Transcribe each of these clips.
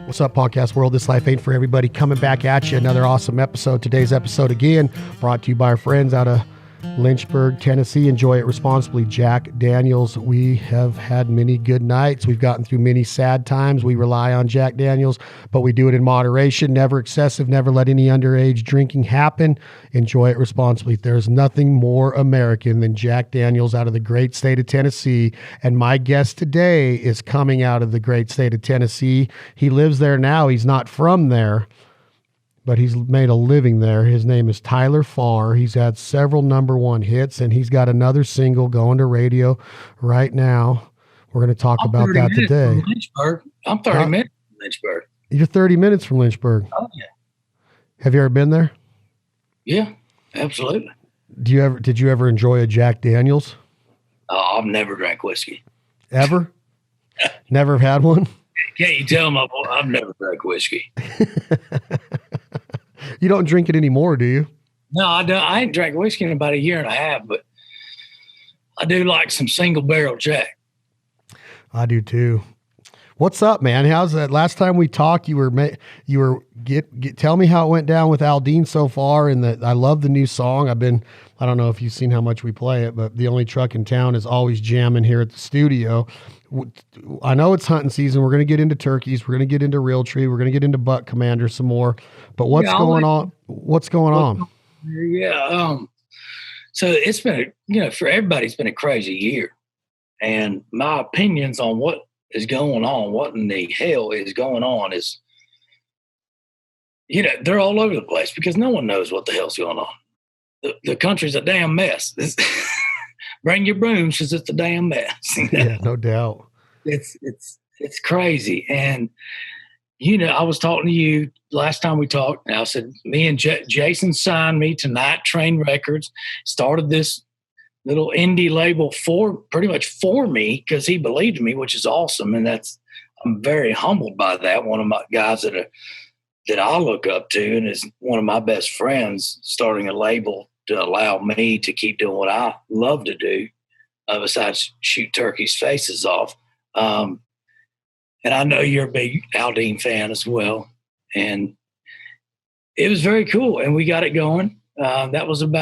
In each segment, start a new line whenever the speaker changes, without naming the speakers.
What's up, podcast world? This life ain't for everybody. Coming back at you, another awesome episode. Today's episode, again, brought to you by our friends out of Lynchburg, Tennessee. Enjoy it responsibly. Jack Daniels. We have had many good nights. We've gotten through many sad times. We rely on Jack Daniels, but we do it in moderation, never excessive, never let any underage drinking happen. Enjoy it responsibly. There's nothing more American than Jack Daniels out of the great state of Tennessee. And my guest today is coming out of the great state of Tennessee. He lives there now. He's not from there, but he's made a living there. His name is Tyler Farr. He's had several #1 hits, and he's got another single going to radio right now. We're going to talk about that today.
I'm 30 minutes from Lynchburg.
You're 30 minutes from Lynchburg.
Oh, yeah.
Have you ever been there?
Yeah, absolutely.
Did you ever enjoy a Jack Daniels?
Oh, I've never drank whiskey.
Ever? Never had one?
Can't you tell my boy I've never drank whiskey?
You don't drink it anymore, do you?
No, I don't. I ain't drank whiskey in about a year and a half, but I do like some single barrel Jack.
I do too. What's up, man? How's that? Last time we talked, tell me how it went down with Aldean so far. And I love the new song. I don't know if you've seen how much we play it, but the only truck in town is always jamming here at the studio. I know it's hunting season. We're going to get into turkeys. We're going to get into Realtree. We're going to get into Buck Commander some more. But what's going on? What's going on?
Yeah. So it's been, for everybody, it's been a crazy year. And my opinions on what is going on, what in the hell is going on is, they're all over the place because no one knows what the hell's going on. The country's a damn mess. Bring your brooms because it's a damn mess.
Yeah, no doubt.
It's crazy. And, I was talking to you last time we talked, and I said, me and Jason signed me to Night Train Records, started this little indie label pretty much for me because he believed in me, which is awesome. And I'm very humbled by that. One of my guys that I look up to and is one of my best friends starting a label to allow me to keep doing what I love to do, besides shoot turkeys' faces off. And I know you're a big Aldean fan as well. And it was very cool. And we got it going. That was I've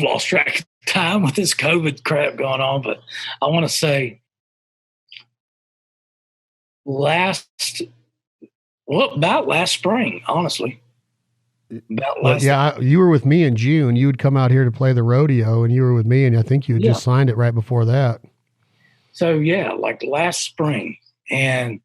lost track of time with this COVID crap going on, but I want to say about last spring, honestly.
You were with me in June. You would come out here to play the rodeo, and you were with me, and I think you had just signed it right before that.
So, like last spring. And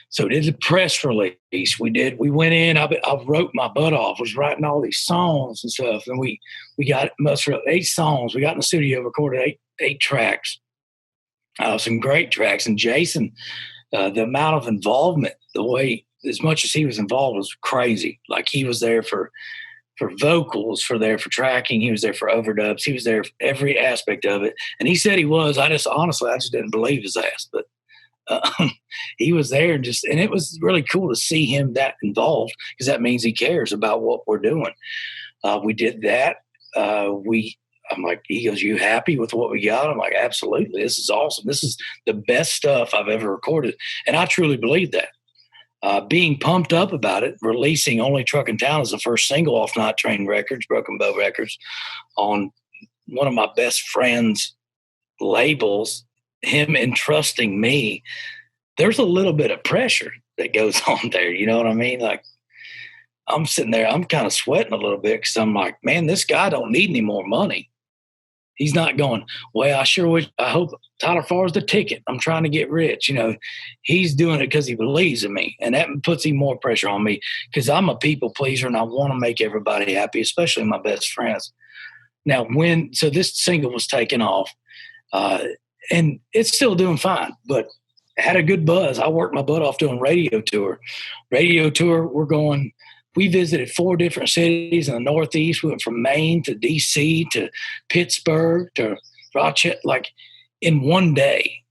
so did the press release. We went in, I wrote my butt off, was writing all these songs and stuff. And we got 8 songs. We got in the studio, recorded eight tracks, some great tracks. And Jason, the amount of involvement, as much as he was involved was crazy. Like he was there for vocals, for tracking. He was there for overdubs. He was there for every aspect of it. And he said he was. I just didn't believe his ass, but he was there and it was really cool to see him that involved because that means he cares about what we're doing. We did that. I'm like, he goes, you happy with what we got? I'm like, absolutely. This is awesome. This is the best stuff I've ever recorded. And I truly believe that. Being pumped up about it, releasing Only Truck in Town as the first single off Night Train Records, Broken Bow Records, on one of my best friends' labels, him entrusting me, there's a little bit of pressure that goes on there. You know what I mean? Like I'm sitting there, I'm kind of sweating a little bit because I'm like, man, this guy don't need any more money. He's not going, well, I sure wish, I hope Tyler Farr's the ticket. I'm trying to get rich. He's doing it because he believes in me. And that puts even more pressure on me because I'm a people pleaser and I want to make everybody happy, especially my best friends. Now, so this single was taken off and it's still doing fine, but had a good buzz. I worked my butt off doing radio tour. We visited 4 different cities in the Northeast. We went from Maine to D.C. to Pittsburgh to Rochester, like in one day.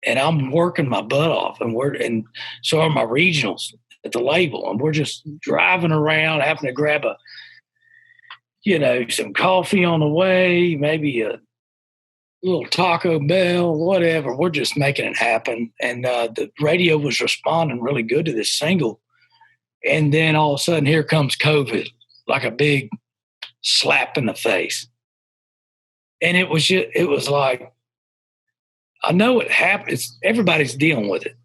And I'm working my butt off, and so are my regionals at the label. And we're just driving around, having to grab some coffee on the way, maybe little Taco Bell, whatever. We're just making it happen. And the radio was responding really good to this single. And then all of a sudden, here comes COVID, like a big slap in the face. And it was like, I know it happens. Everybody's dealing with it.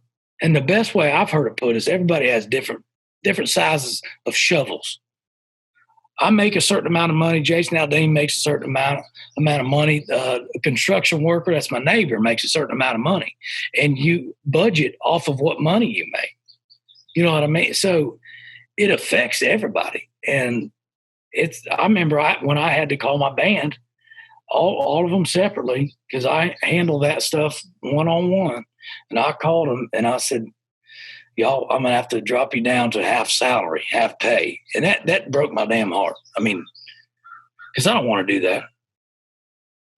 And the best way I've heard it put is everybody has different sizes of shovels. I make a certain amount of money. Jason Aldean makes a certain amount of money. A construction worker, that's my neighbor, makes a certain amount of money. And you budget off of what money you make. You know what I mean? So it affects everybody. And I remember when I had to call my band, all of them separately, because I handle that stuff one-on-one. And I called them and I said, y'all, I'm going to have to drop you down to half salary, half pay. And that broke my damn heart. I mean, because I don't want to do that.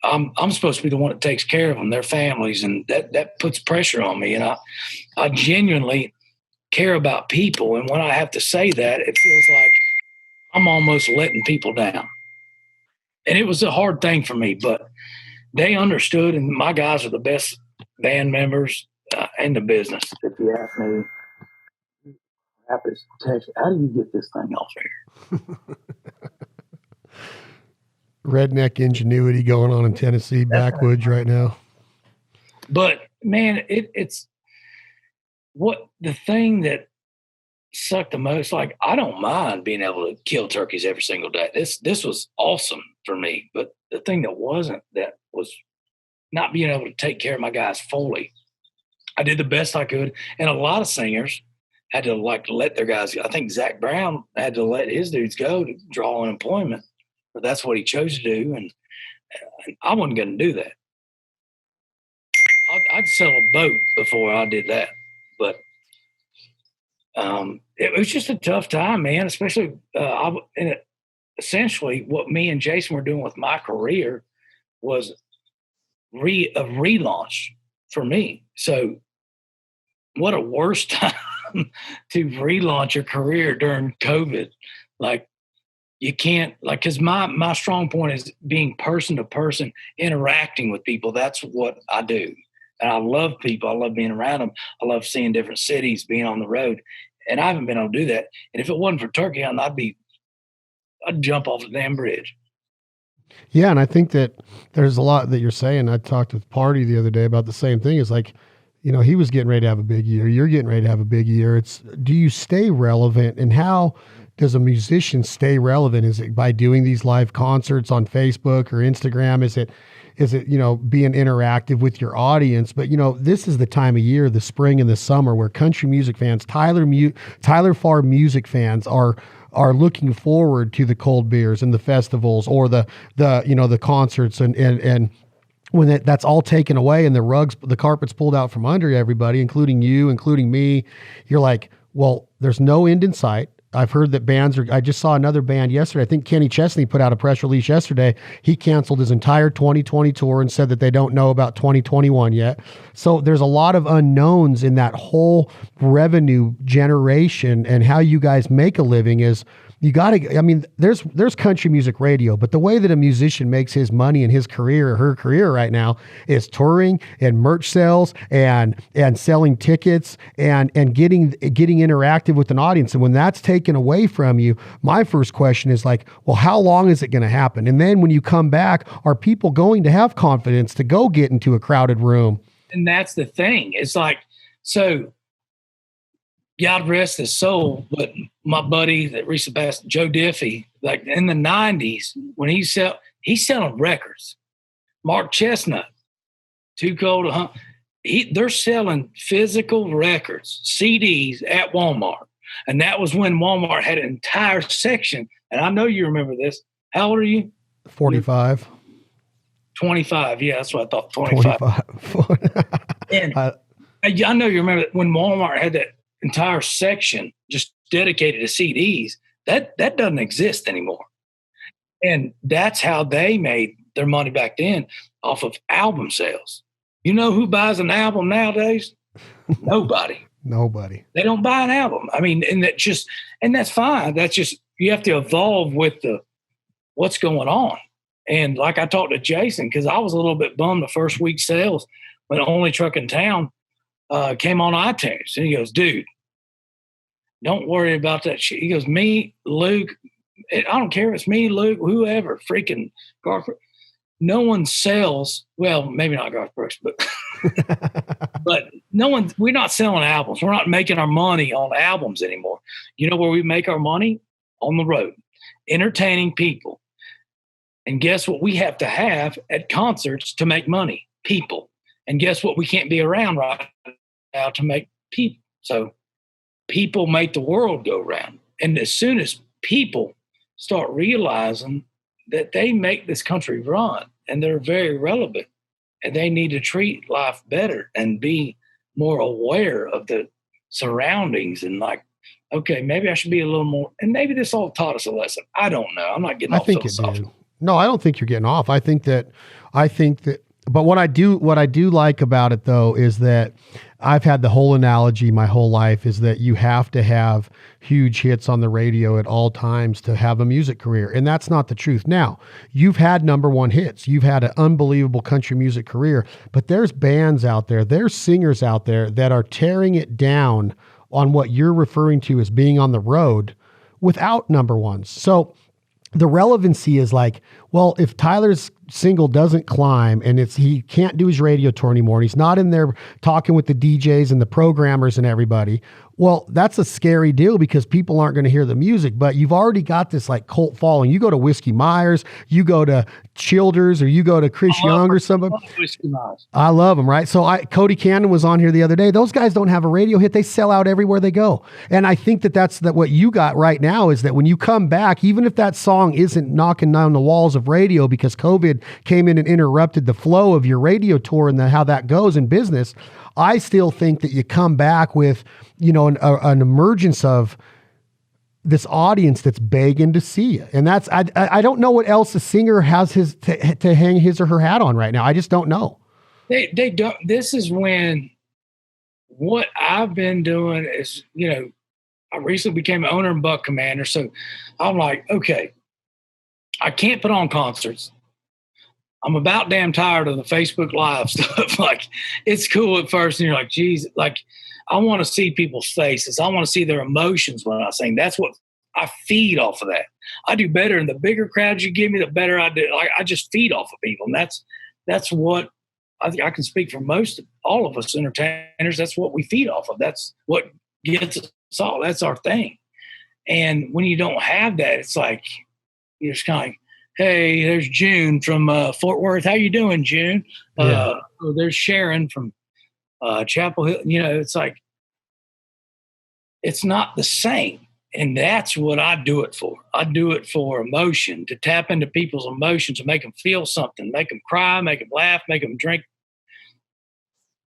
I'm supposed to be the one that takes care of them, their families, and that puts pressure on me. And I genuinely care about people. And when I have to say that, it feels like I'm almost letting people down. And it was a hard thing for me, but they understood, and my guys are the best band members in the business. If you ask me, how do you get this thing off here?
Redneck ingenuity going on in Tennessee backwoods right now.
But man, it's what the thing that sucked the most. Like, I don't mind being able to kill turkeys every single day. This was awesome for me. But the thing that was not being able to take care of my guys fully. I did the best I could, and a lot of singers had to let their guys go. I think Zach Brown had to let his dudes go to draw unemployment, but that's what he chose to do, and I wasn't going to do that. I'd sell a boat before I did that, but it was just a tough time, man. Especially essentially what me and Jason were doing with my career was a relaunch for me. So what a worse time to relaunch your career during COVID. Like, you can't, like, because my strong point is being person to person, interacting with people. That's what I do. And I love people. I love being around them. I love seeing different cities, being on the road. And I haven't been able to do that. And if it wasn't for turkey hunting, I'd jump off the damn bridge.
Yeah. And I think that there's a lot that you're saying. I talked with Party the other day about the same thing. It's like, you know, he was getting ready to have a big year. You're getting ready to have a big year. Do you stay relevant, and how does a musician stay relevant? Is it by doing these live concerts on Facebook or Instagram? Is it, you know, being interactive with your audience? But, you know, this is the time of year, the spring and the summer, where country music fans, Tyler Farr music fans are looking forward to the cold beers and the festivals, or the you know, the concerts, and when that's all taken away and the carpet's pulled out from under everybody, including you, including me, you're like, well, there's no end in sight. I've heard that I just saw another band yesterday. I think Kenny Chesney put out a press release yesterday. He canceled his entire 2020 tour and said that they don't know about 2021 yet. So there's a lot of unknowns in that whole revenue generation, and how you guys make a living is, you got to, I mean, there's country music radio, but the way that a musician makes his money in his career or her career right now is touring and merch sales and selling tickets and getting interactive with an audience. And when that's taken away from you, my first question is like, well, how long is it going to happen? And then when you come back, are people going to have confidence to go get into a crowded room?
And that's the thing. It's like, so God rest his soul, but my buddy that recently passed, Joe Diffie, like in the 90s, when he's selling records. Mark Chestnut, Too Cold to Hunt. They're selling physical records, CDs at Walmart. And that was when Walmart had an entire section. And I know you remember this. How old are you?
45.
25. Yeah, that's what I thought. 25. And I know you remember when Walmart had that entire section just dedicated to CDs. That doesn't exist anymore. And that's how they made their money back then, off of album sales. You know who buys an album nowadays? Nobody. They don't buy an album. I mean, and that's fine. That's just, you have to evolve with what's going on. And like I talked to Jason, because I was a little bit bummed the first week sales when Only Truck in Town came on iTunes. And he goes, dude, don't worry about that shit. He goes, me, Luke, I don't care if it's me, Luke, whoever, freaking Garth. No one sells, well, maybe not Garth Brooks, but but we're not selling albums. We're not making our money on albums anymore. You know where we make our money? On the road, entertaining people. And guess what we have to have at concerts to make money? People. And guess what we can't be around right now to make people? So people make the world go round. And as soon as people start realizing that they make this country run and they're very relevant and they need to treat life better and be more aware of the surroundings and like, okay, maybe I should be a little more, and maybe this all taught us a lesson. I don't know. I'm not getting off philosophical.
No, I don't think you're getting off. I think that, but what I do like about it though, is that I've had the whole analogy my whole life is that you have to have huge hits on the radio at all times to have a music career. And that's not the truth. Now, you've had number one hits. You've had an unbelievable country music career, but there's bands out there, there's singers out there that are tearing it down on what you're referring to as being on the road without number ones. So the relevancy is like, well, if Tyler's single doesn't climb and he can't do his radio tour anymore, and he's not in there talking with the DJs and the programmers and everybody, well, that's a scary deal because people aren't going to hear the music, but you've already got this like cult following. You go to Whiskey Myers, you go to Childers, or you go to Chris Young or somebody. I love them, right? So Cody Cannon was on here the other day. Those guys don't have a radio hit. They sell out everywhere they go. And I think that's what you got right now is that when you come back, even if that song isn't knocking down the walls of radio because COVID came in and interrupted the flow of your radio tour and how that goes in business, I still think that you come back with, an emergence of this audience that's begging to see you. And that's, I don't know what else a singer has to hang his or her hat on right now. I just don't know.
They don't, this is when what I've been doing is, I recently became an owner and buck commander. So I'm like, okay, I can't put on concerts. I'm about damn tired of the Facebook Live stuff. Like, it's cool at first, and you're like, geez, like, I want to see people's faces. I want to see their emotions when I sing. That's what I feed off of that. I do better, and the bigger crowds you give me, the better I do. Like, I just feed off of people, and that's what I think I can speak for all of us entertainers. That's what we feed off of. That's what gets us all. That's our thing. And when you don't have that, it's like you're just kind of like, hey, there's June from Fort Worth. How you doing, June?
Yeah.
There's Sharon from Chapel Hill. It's like, it's not the same. And that's what I do it for. I do it for emotion, to tap into people's emotions, to make them feel something, make them cry, make them laugh, make them drink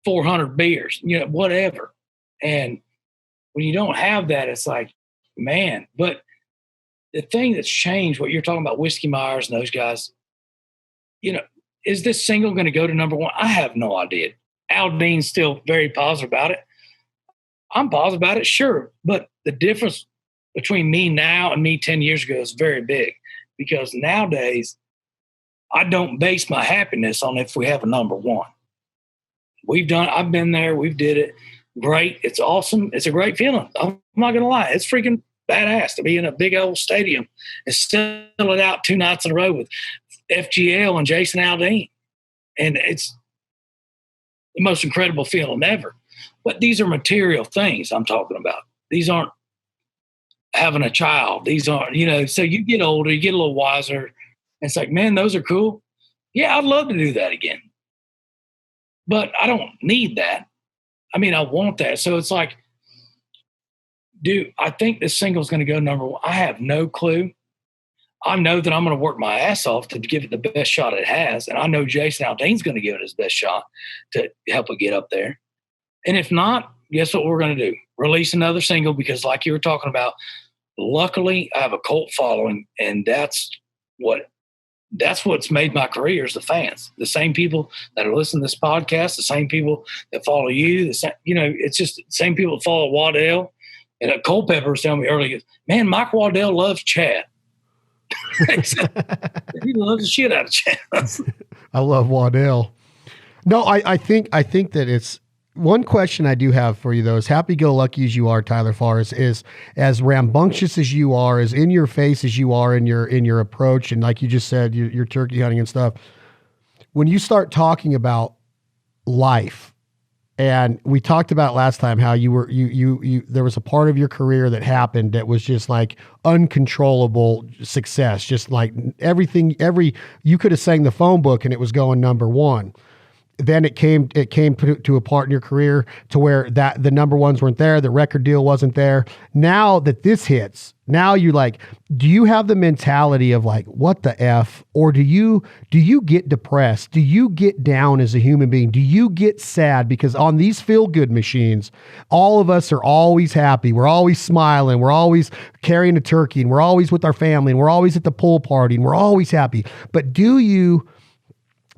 400 beers, whatever. And when you don't have that, it's like, man, but the thing that's changed, what you're talking about, Whiskey Myers and those guys, is this single going to go to number one? I have no idea. Aldean's still very positive about it. I'm positive about it, sure. But the difference between me now and me 10 years ago is very big, because nowadays I don't base my happiness on if we have a number one. I've been there. We've did it. Great. It's awesome. It's a great feeling. I'm not going to lie. It's freaking badass to be in a big old stadium and sell it out 2 nights in a row with FGL and Jason Aldean. And it's the most incredible feeling ever. But these are material things I'm talking about. These aren't having a child. These aren't, so you get older, you get a little wiser. And it's like, man, those are cool. Yeah, I'd love to do that again. But I don't need that. I mean, I want that. So it's like, dude, I think this single's going to go number one. I have no clue. I know that I'm going to work my ass off to give it the best shot it has. And I know Jason Aldean's going to give it his best shot to help it get up there. And if not, guess what we're going to do? Release another single, because like you were talking about, luckily I have a cult following, and that's what's made my career is the fans. The same people that are listening to this podcast, the same people that follow you, it's just the same people that follow Waddell. And Culpepper was telling me earlier, man, Mike Waddell loves Chad. He loves the shit out of jazz.
I love Waddell. No, I think that it's one question I do have for you though, as happy-go-lucky as you are, Tyler Farr, is as rambunctious as you are, as in your face as you are in your approach, and like you just said, your turkey hunting and stuff. When you start talking about life, and we talked about last time how you there was a part of your career that happened that was just like uncontrollable success, just like you could have sang the phone book and it was going number one. Then it came to a part in your career to where that the number ones weren't there, the record deal wasn't there. Now that this hits, now you like, do you have the mentality of like, what the F? Or do you get depressed? Do you get down as a human being? Do you get sad? Because on these feel-good machines, all of us are always happy. We're always smiling. We're always carrying a turkey, and we're always with our family, and we're always at the pool party, and we're always happy. But do you...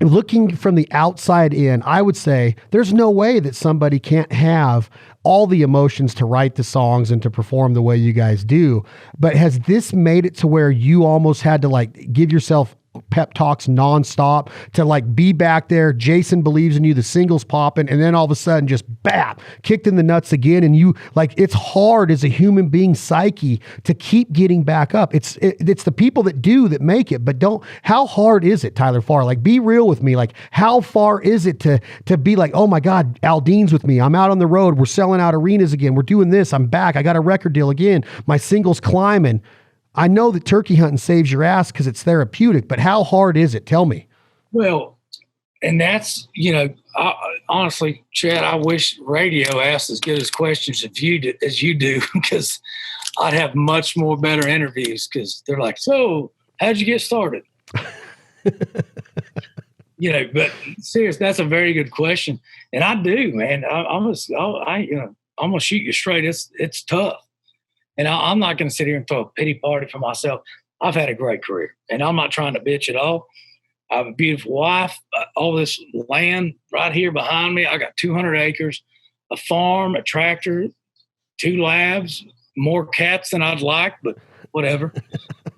Looking from the outside in, I would say there's no way that somebody can't have all the emotions to write the songs and to perform the way you guys do. But has this made it to where you almost had to like give yourself pep talks nonstop to like be back there? Jason believes in you, the singles popping, and then all of a sudden just bap, kicked in the nuts again. And you like, it's hard as a human being psyche to keep getting back up. It's the people that do that make it, but how hard is it, Tyler Farr? Like, be real with me. Like, how far is it to be like, oh my God, Aldean's with me. I'm out on the road. We're selling out arenas again. We're doing this. I'm back. I got a record deal again. My singles climbing. I know that turkey hunting saves your ass because it's therapeutic, but how hard is it? Tell me.
Well, and that's, honestly, Chad, I wish radio asked as good as questions as you do, because I'd have much more better interviews, because they're like, so how'd you get started? But seriously, that's a very good question. And I do, man. I'm gonna shoot you straight. It's tough. And I'm not going to sit here and throw a pity party for myself. I've had a great career, and I'm not trying to bitch at all. I have a beautiful wife, all this land right here behind me. I got 200 acres, a farm, a tractor, 2 labs, more cats than I'd like, but whatever.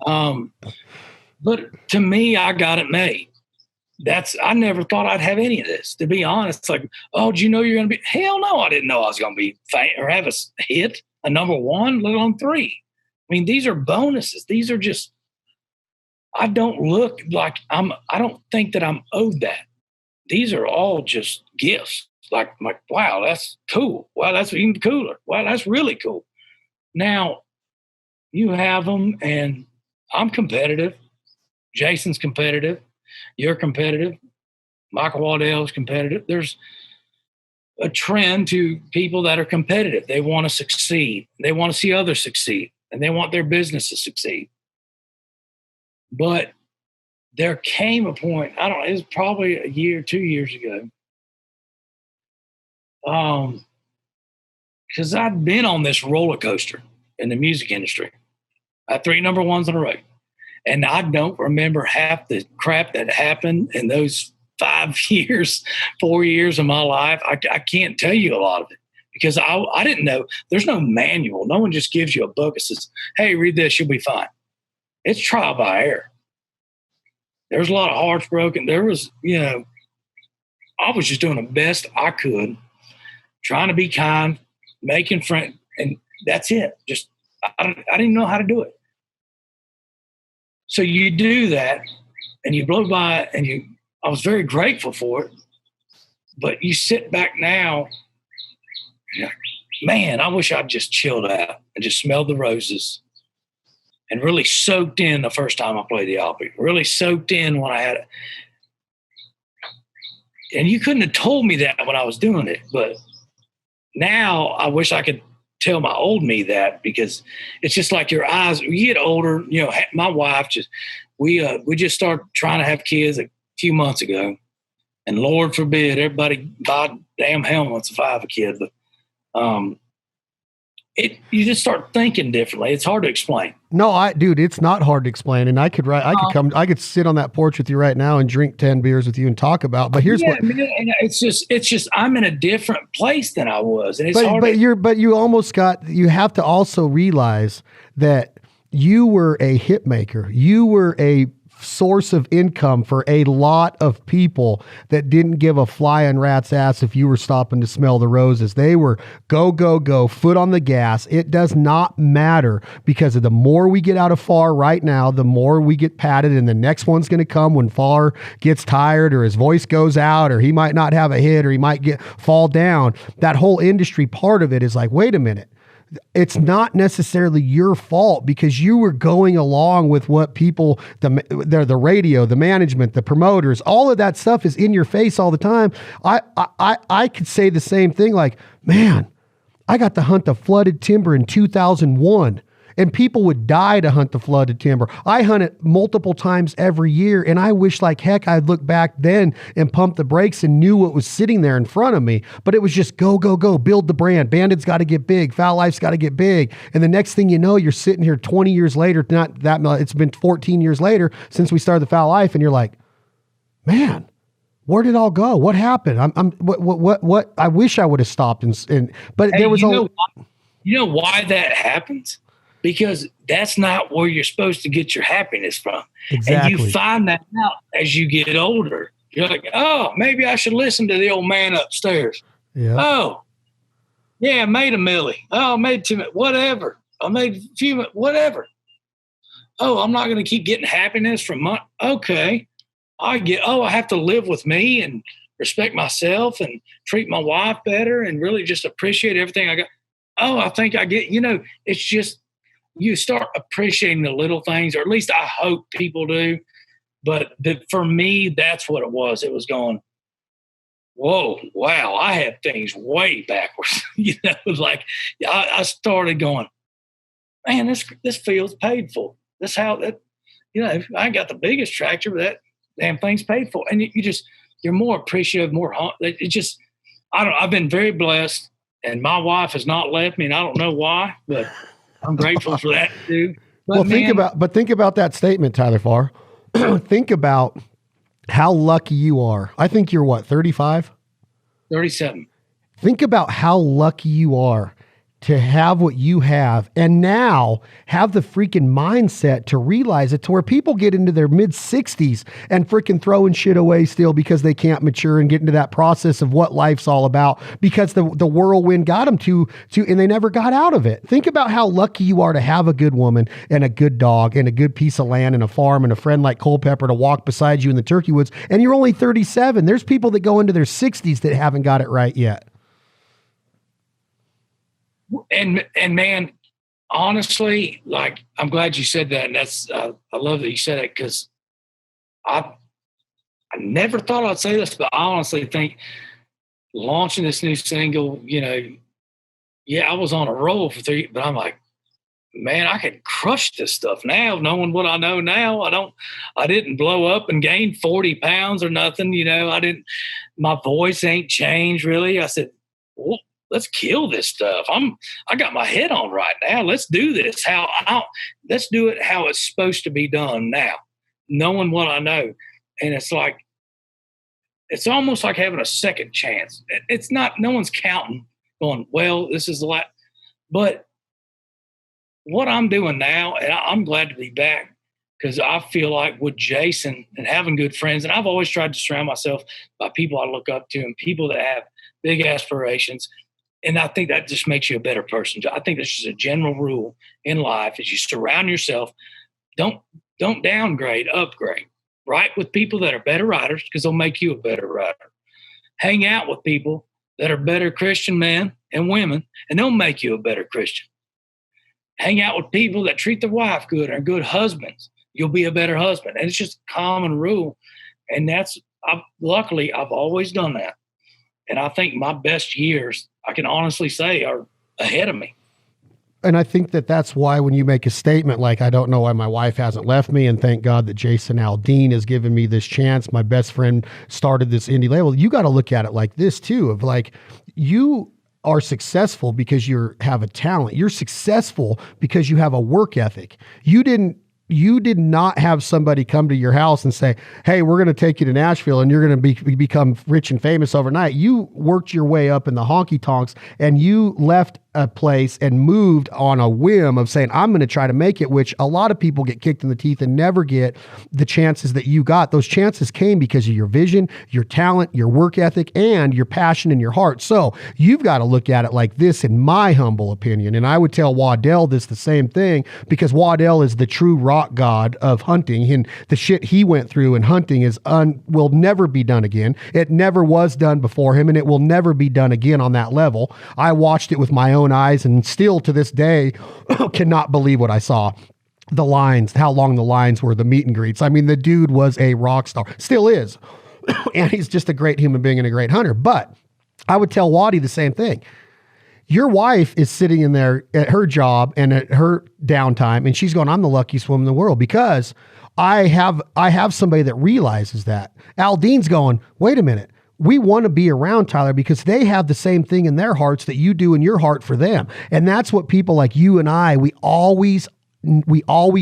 But to me, I got it made. I never thought I'd have any of this, to be honest. It's like, oh, do you know you're going to be? Hell no, I didn't know I was going to be or have a hit. A number 1, let alone 3. I mean, these are bonuses. These are just, I don't look like I don't think that I'm owed that. These are all just gifts. Like, wow, that's cool. Wow, that's even cooler. Wow, that's really cool. Now, you have them, and I'm competitive. Jason's competitive. You're competitive. Michael Waddell's competitive. There's a trend to people that are competitive. They want to succeed. They want to see others succeed, and they want their business to succeed. But there came a point, I don't know, it was probably a year, 2 years ago. Because I'd been on this roller coaster in the music industry. I had 3 number 1s in a row. And I don't remember half the crap that happened in those 5 years, 4 years of my life. I can't tell you a lot of it, because I didn't know. There's no manual. No one just gives you a book and says, hey, read this, you'll be fine. It's trial by error. There was a lot of hearts broken. There was, I was just doing the best I could, trying to be kind, making friends, and that's it. Just, I didn't know how to do it. So you do that, and you blow by it, and I was very grateful for it, but you sit back now, man, I wish I'd just chilled out and just smelled the roses and really soaked in the first time I played the Opry, really soaked in when I had it. And you couldn't have told me that when I was doing it, but now I wish I could tell my old me that, because it's just like your eyes, you get older, my wife we just started trying to have kids a few months ago, and Lord forbid everybody buy damn helmets if I have a kid, but you just start thinking differently. It's hard to explain.
No, dude, it's not hard to explain. And I could sit on that porch with you right now and drink 10 beers with you and talk about, but here's what,
man, it's just, I'm in a different place than I was. And it's
you have to also realize that you were a hit maker. You were a source of income for a lot of people that didn't give a flying rat's ass if you were stopping to smell the roses. They were go, go, go, foot on the gas. It does not matter, because of the more we get out of Farr right now, the more we get patted, and the next one's going to come when Farr gets tired or his voice goes out or he might not have a hit or he might fall down. That whole industry part of it is like, wait a minute. It's not necessarily your fault, because you were going along with what people, the radio, the management, the promoters, all of that stuff is in your face all the time. I could say the same thing, like, man, I got to hunt the flooded timber in 2001. And people would die to hunt the flooded timber. I hunt it multiple times every year, and I wish like heck I'd look back then and pump the brakes and knew what was sitting there in front of me. But it was just go, go, go, build the brand. Bandit's got to get big. Foul Life's got to get big. And the next thing you know, you're sitting here 20 years later, not that, it's been 14 years later since we started the Foul Life, and you're like, man, where did it all go? What happened? What I wish I would have stopped but
hey,
there was
you know why that happens? Because that's not where you're supposed to get your happiness from.
Exactly.
And you find that out as you get older. You're like, oh, maybe I should listen to the old man upstairs.
Yeah.
Oh, yeah, I made a milli. Oh, I made whatever. I made a few, whatever. Oh, I'm not going to keep getting happiness from okay. I have to live with me and respect myself and treat my wife better and really just appreciate everything I got. Oh, I think I get, it's just, you start appreciating the little things, or at least I hope people do. But for me, that's what it was. It was going, whoa, wow, I had things way backwards. Like I started going, man, this feels paid for. That's how that, I ain't got the biggest tractor, but that damn thing's paid for. And you're more appreciative, I've been very blessed, and my wife has not left me, and I don't know why, but I'm grateful for that too. But think about that statement, Tyler Farr. Think about how lucky you are. I think you're what, 35? 37.
Think about how lucky you are to have what you have, and now have the freaking mindset to realize it, to where people get into their mid 60s and freaking throwing shit away still because they can't mature and get into that process of what life's all about, because the whirlwind got them to and they never got out of it. Think about how lucky you are to have a good woman and a good dog and a good piece of land and a farm and a friend like Culpepper to walk beside you in the turkey woods, and you're only 37. There's people that go into their 60s that haven't got it right yet.
And man, honestly, like, I'm glad you said that. And that's, I love that you said it, because I never thought I'd say this, but I honestly think launching this new single, I was on a roll for 3, but I'm like, man, I could crush this stuff now, knowing what I know now. I didn't blow up and gain 40 pounds or nothing. My voice ain't changed really. I said, well, let's kill this stuff. I got my head on right now. Let's do this. Let's do it how it's supposed to be done now, knowing what I know. And it's like, it's almost like having a second chance. It's not, no one's counting, going, well, this is the last. But what I'm doing now, and I'm glad to be back, because I feel like with Jason and having good friends, and I've always tried to surround myself by people I look up to and people that have big aspirations. And I think that just makes you a better person. I think that's just a general rule in life, is you surround yourself. Don't downgrade, upgrade. Write with people that are better writers, because they'll make you a better writer. Hang out with people that are better Christian men and women, and they'll make you a better Christian. Hang out with people that treat their wife good, and are good husbands. You'll be a better husband. And it's just a common rule. And luckily, I've always done that. And I think my best years, I can honestly say, are ahead of me.
And I think that's why when you make a statement like, I don't know why my wife hasn't left me, and thank God that Jason Aldean has given me this chance. My best friend started this indie label. You got to look at it like this too, of like, you are successful because you have a talent. You're successful because you have a work ethic. You did not have somebody come to your house and say, hey, we're going to take you to Nashville and you're going to become rich and famous overnight. You worked your way up in the honky tonks, and you left a place and moved on a whim of saying, I'm going to try to make it, which a lot of people get kicked in the teeth and never get the chances that you got. Those chances came because of your vision, your talent, your work ethic, and your passion in your heart. So you've got to look at it like this, in my humble opinion. And I would tell Waddell this the same thing, because Waddell is the true rock god of hunting, and the shit he went through in hunting will never be done again. It never was done before him, and it will never be done again on that level. I watched it with my own eyes and still to this day cannot believe what I saw. The lines, how long the lines were, the meet and greets. I mean, the dude was a rock star, still is. And he's just a great human being and a great hunter. But I would tell Waddy the same thing. Your wife is sitting in there at her job and at her downtime, and she's going, I'm the luckiest woman in the world because I have somebody that realizes that. Aldean's going, wait a minute. We want to be around Tyler because they have the same thing in their hearts that you do in your heart for them. And that's what people like you and I, we always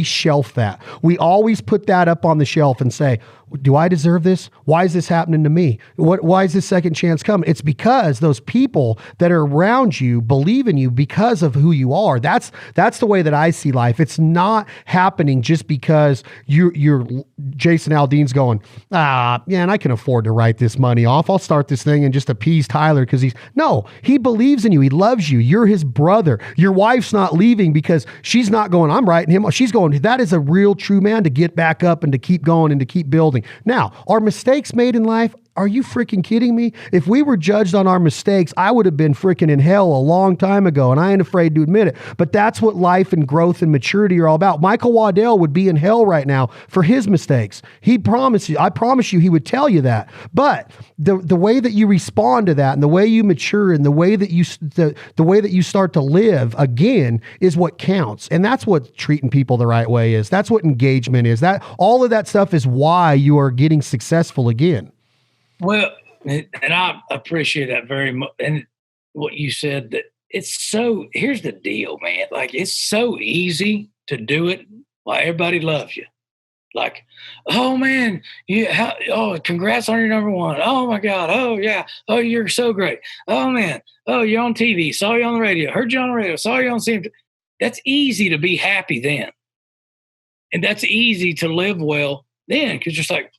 shelf that. We always put that up on the shelf and say, do I deserve this? Why is this happening to me? Why is this second chance coming? It's because those people that are around you believe in you because of who you are. That's the way that I see life. It's not happening just because you're Jason Aldean's going, and I can afford to write this money off. I'll start this thing and just appease Tyler because he believes in you. He loves you. You're his brother. Your wife's not leaving because she's not going, I'm writing him. She's going, that is a real true man to get back up and to keep going and to keep building. Now, are mistakes made in life? Are you freaking kidding me? If we were judged on our mistakes, I would have been freaking in hell a long time ago, and I ain't afraid to admit it. But that's what life and growth and maturity are all about. Michael Waddell would be in hell right now for his mistakes. I promise you, he would tell you that. But the way that you respond to that, and the way you mature, and the way that you start to live again is what counts. And that's what treating people the right way is. That's what engagement is. That all of that stuff is why you are getting successful again.
Well, and I appreciate that very much. And what you said, that here's the deal, man. Like, it's so easy to do it. Like, everybody loves you. Like, oh man, congrats on your number one. Oh my God. Oh yeah. Oh, you're so great. Oh man. Oh, you're on TV. Saw you on the radio. Heard you on the radio. Saw you on CMT. That's easy to be happy then. And that's easy to live well then. Cause you're just like,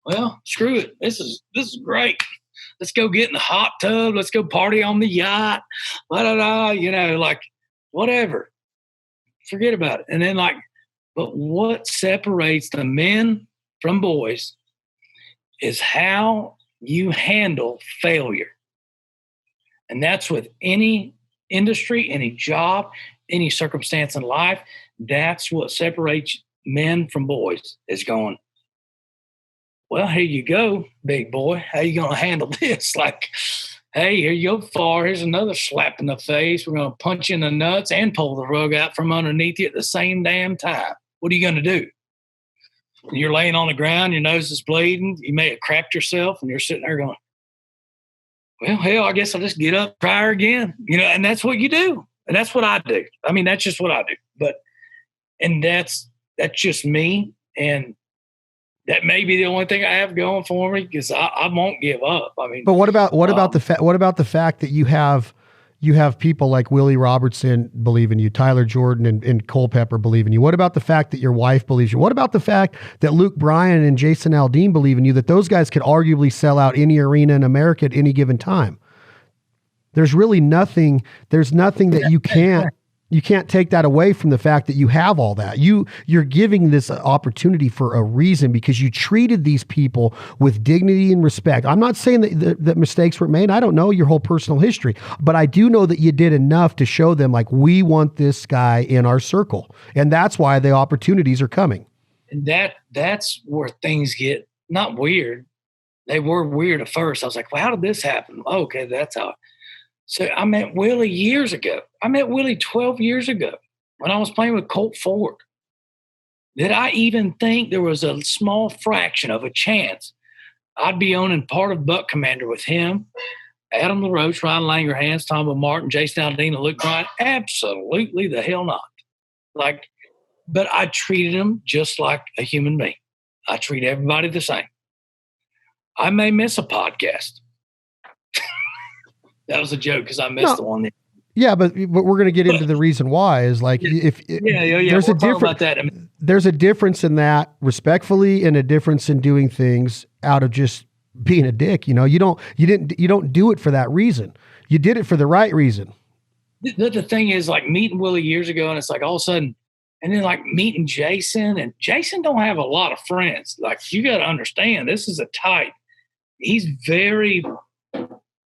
well, screw it. This is great. Let's go get in the hot tub. Let's go party on the yacht. Like, whatever. Forget about it. And then but what separates the men from boys is how you handle failure. And that's with any industry, any job, any circumstance in life. That's what separates men from boys, is going, well, here you go, big boy. How you going to handle this? Like, hey, here you go, Farr. Here's another slap in the face. We're going to punch you in the nuts and pull the rug out from underneath you at the same damn time. What are you going to do? You're laying on the ground, your nose is bleeding. You may have cracked yourself, and you're sitting there going, well, hell, I guess I'll just get up, try her again. And that's what you do. And that's what I do. I mean, that's just what I do. And that's just me. And that may be the only thing I have going for me, because I won't give up. I mean,
but what about the fact that you have people like Willie Robertson believe in you, Tyler Jordan and Culpepper believe in you? What about the fact that your wife believes you? What about the fact that Luke Bryan and Jason Aldean believe in you? That those guys could arguably sell out any arena in America at any given time. There's really nothing. There's nothing that you can't. You can't take that away from the fact that you have all that. You're giving this opportunity for a reason, because you treated these people with dignity and respect. I'm not saying that mistakes were made. I don't know your whole personal history, but I do know that you did enough to show them, like, we want this guy in our circle. And that's why the opportunities are coming.
And that's where things get not weird. They were weird at first. I was like, well, how did this happen? Okay, that's how. So I met Willie years ago. I met Willie 12 years ago when I was playing with Colt Ford. Did I even think there was a small fraction of a chance I'd be owning part of Buck Commander with him, Adam LaRoche, Ryan Langerhans, Tom Martin, Jason Aldean, and Luke Bryan? Absolutely the hell not. But I treated him just like a human being. I treat everybody the same. I may miss a podcast. That was a joke, because I missed the one.
Yeah, but we're going to get into the reason why is like there's a difference. There's a difference in that, respectfully, and a difference in doing things out of just being a dick. You know, you don't do it for that reason. You did it for the right reason.
The thing is, like, meeting Willie years ago, and it's like all of a sudden, and then like meeting Jason, and Jason don't have a lot of friends. Like, you got to understand, this is a tight. He's very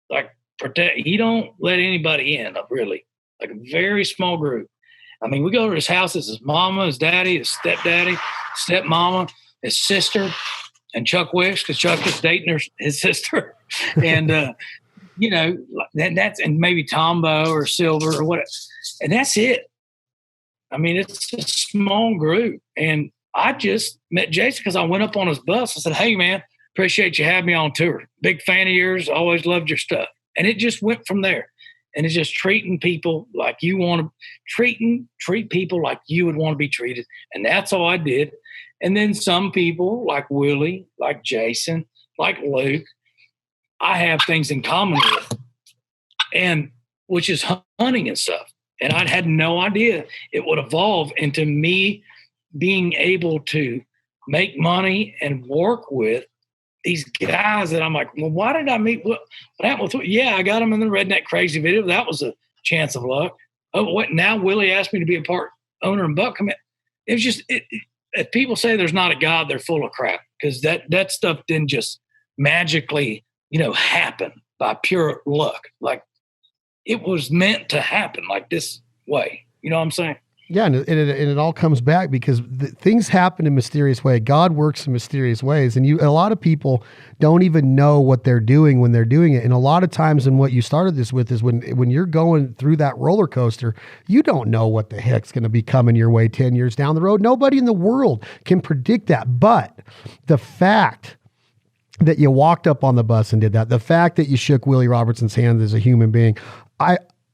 like protect. He don't let anybody in. Really, like a very small group. I mean, we go to his house. It's his mama, his daddy, his stepdaddy, stepmama, his sister, and Chuck Wicks, because Chuck is dating his sister, and you know, that's, and maybe Tombo or Silver or whatever, and that's it. I mean, it's a small group, and I just met Jason because I went up on his bus. I said, "Hey, man, appreciate you having me on tour. Big fan of yours. Always loved your stuff." And it just went from there. And it's just treating people like you want to treat people like you would want to be treated. And that's all I did. And then some people like Willie, like Jason, like Luke, I have things in common with, and which is hunting and stuff. And I had no idea it would evolve into me being able to make money and work with these guys that I'm like, well, why did I meet? What happened with? Yeah, I got him in the Redneck Crazy video. That was a chance of luck. Oh, what? Now Willie asked me to be a part owner in Buck. It was just, if people say there's not a God, they're full of crap, because that stuff didn't just magically, happen by pure luck. Like, it was meant to happen like this way. You know what I'm saying?
Yeah, and it all comes back because things happen in mysterious ways. God works in mysterious ways, and a lot of people don't even know what they're doing when they're doing it. And a lot of times, and what you started this with is when you're going through that roller coaster, you don't know what the heck's going to be coming your way 10 years down the road. Nobody in the world can predict that. But the fact that you walked up on the bus and did that, the fact that you shook Willie Robertson's hand as a human being,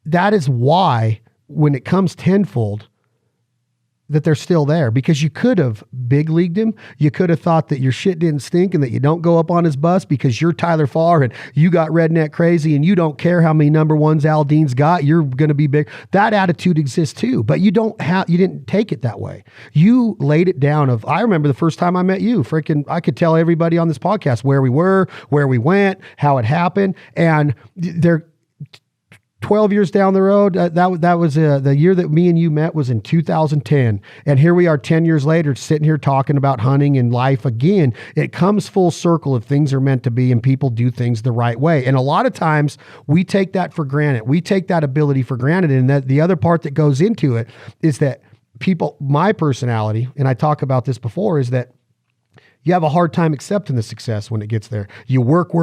that is why when it comes tenfold, that they're still there, because you could have big leagued him. You could have thought that your shit didn't stink and that you don't go up on his bus because you're Tyler Farr and you got Redneck Crazy and you don't care how many number ones Aldean's got. You're going to be big. That attitude exists too, but you didn't take it that way. You laid it down I remember the first time I met you, I could tell everybody on this podcast where we were, where we went, how it happened. And they're 12 years down the road, that was the year that me and you met was in 2010. And here we are 10 years later, sitting here talking about hunting and life again. It comes full circle if things are meant to be and people do things the right way. And a lot of times we take that for granted. We take that ability for granted. And that the other part that goes into it is that my personality, and I talk about this before, is that you have a hard time accepting the success when it gets there. You work,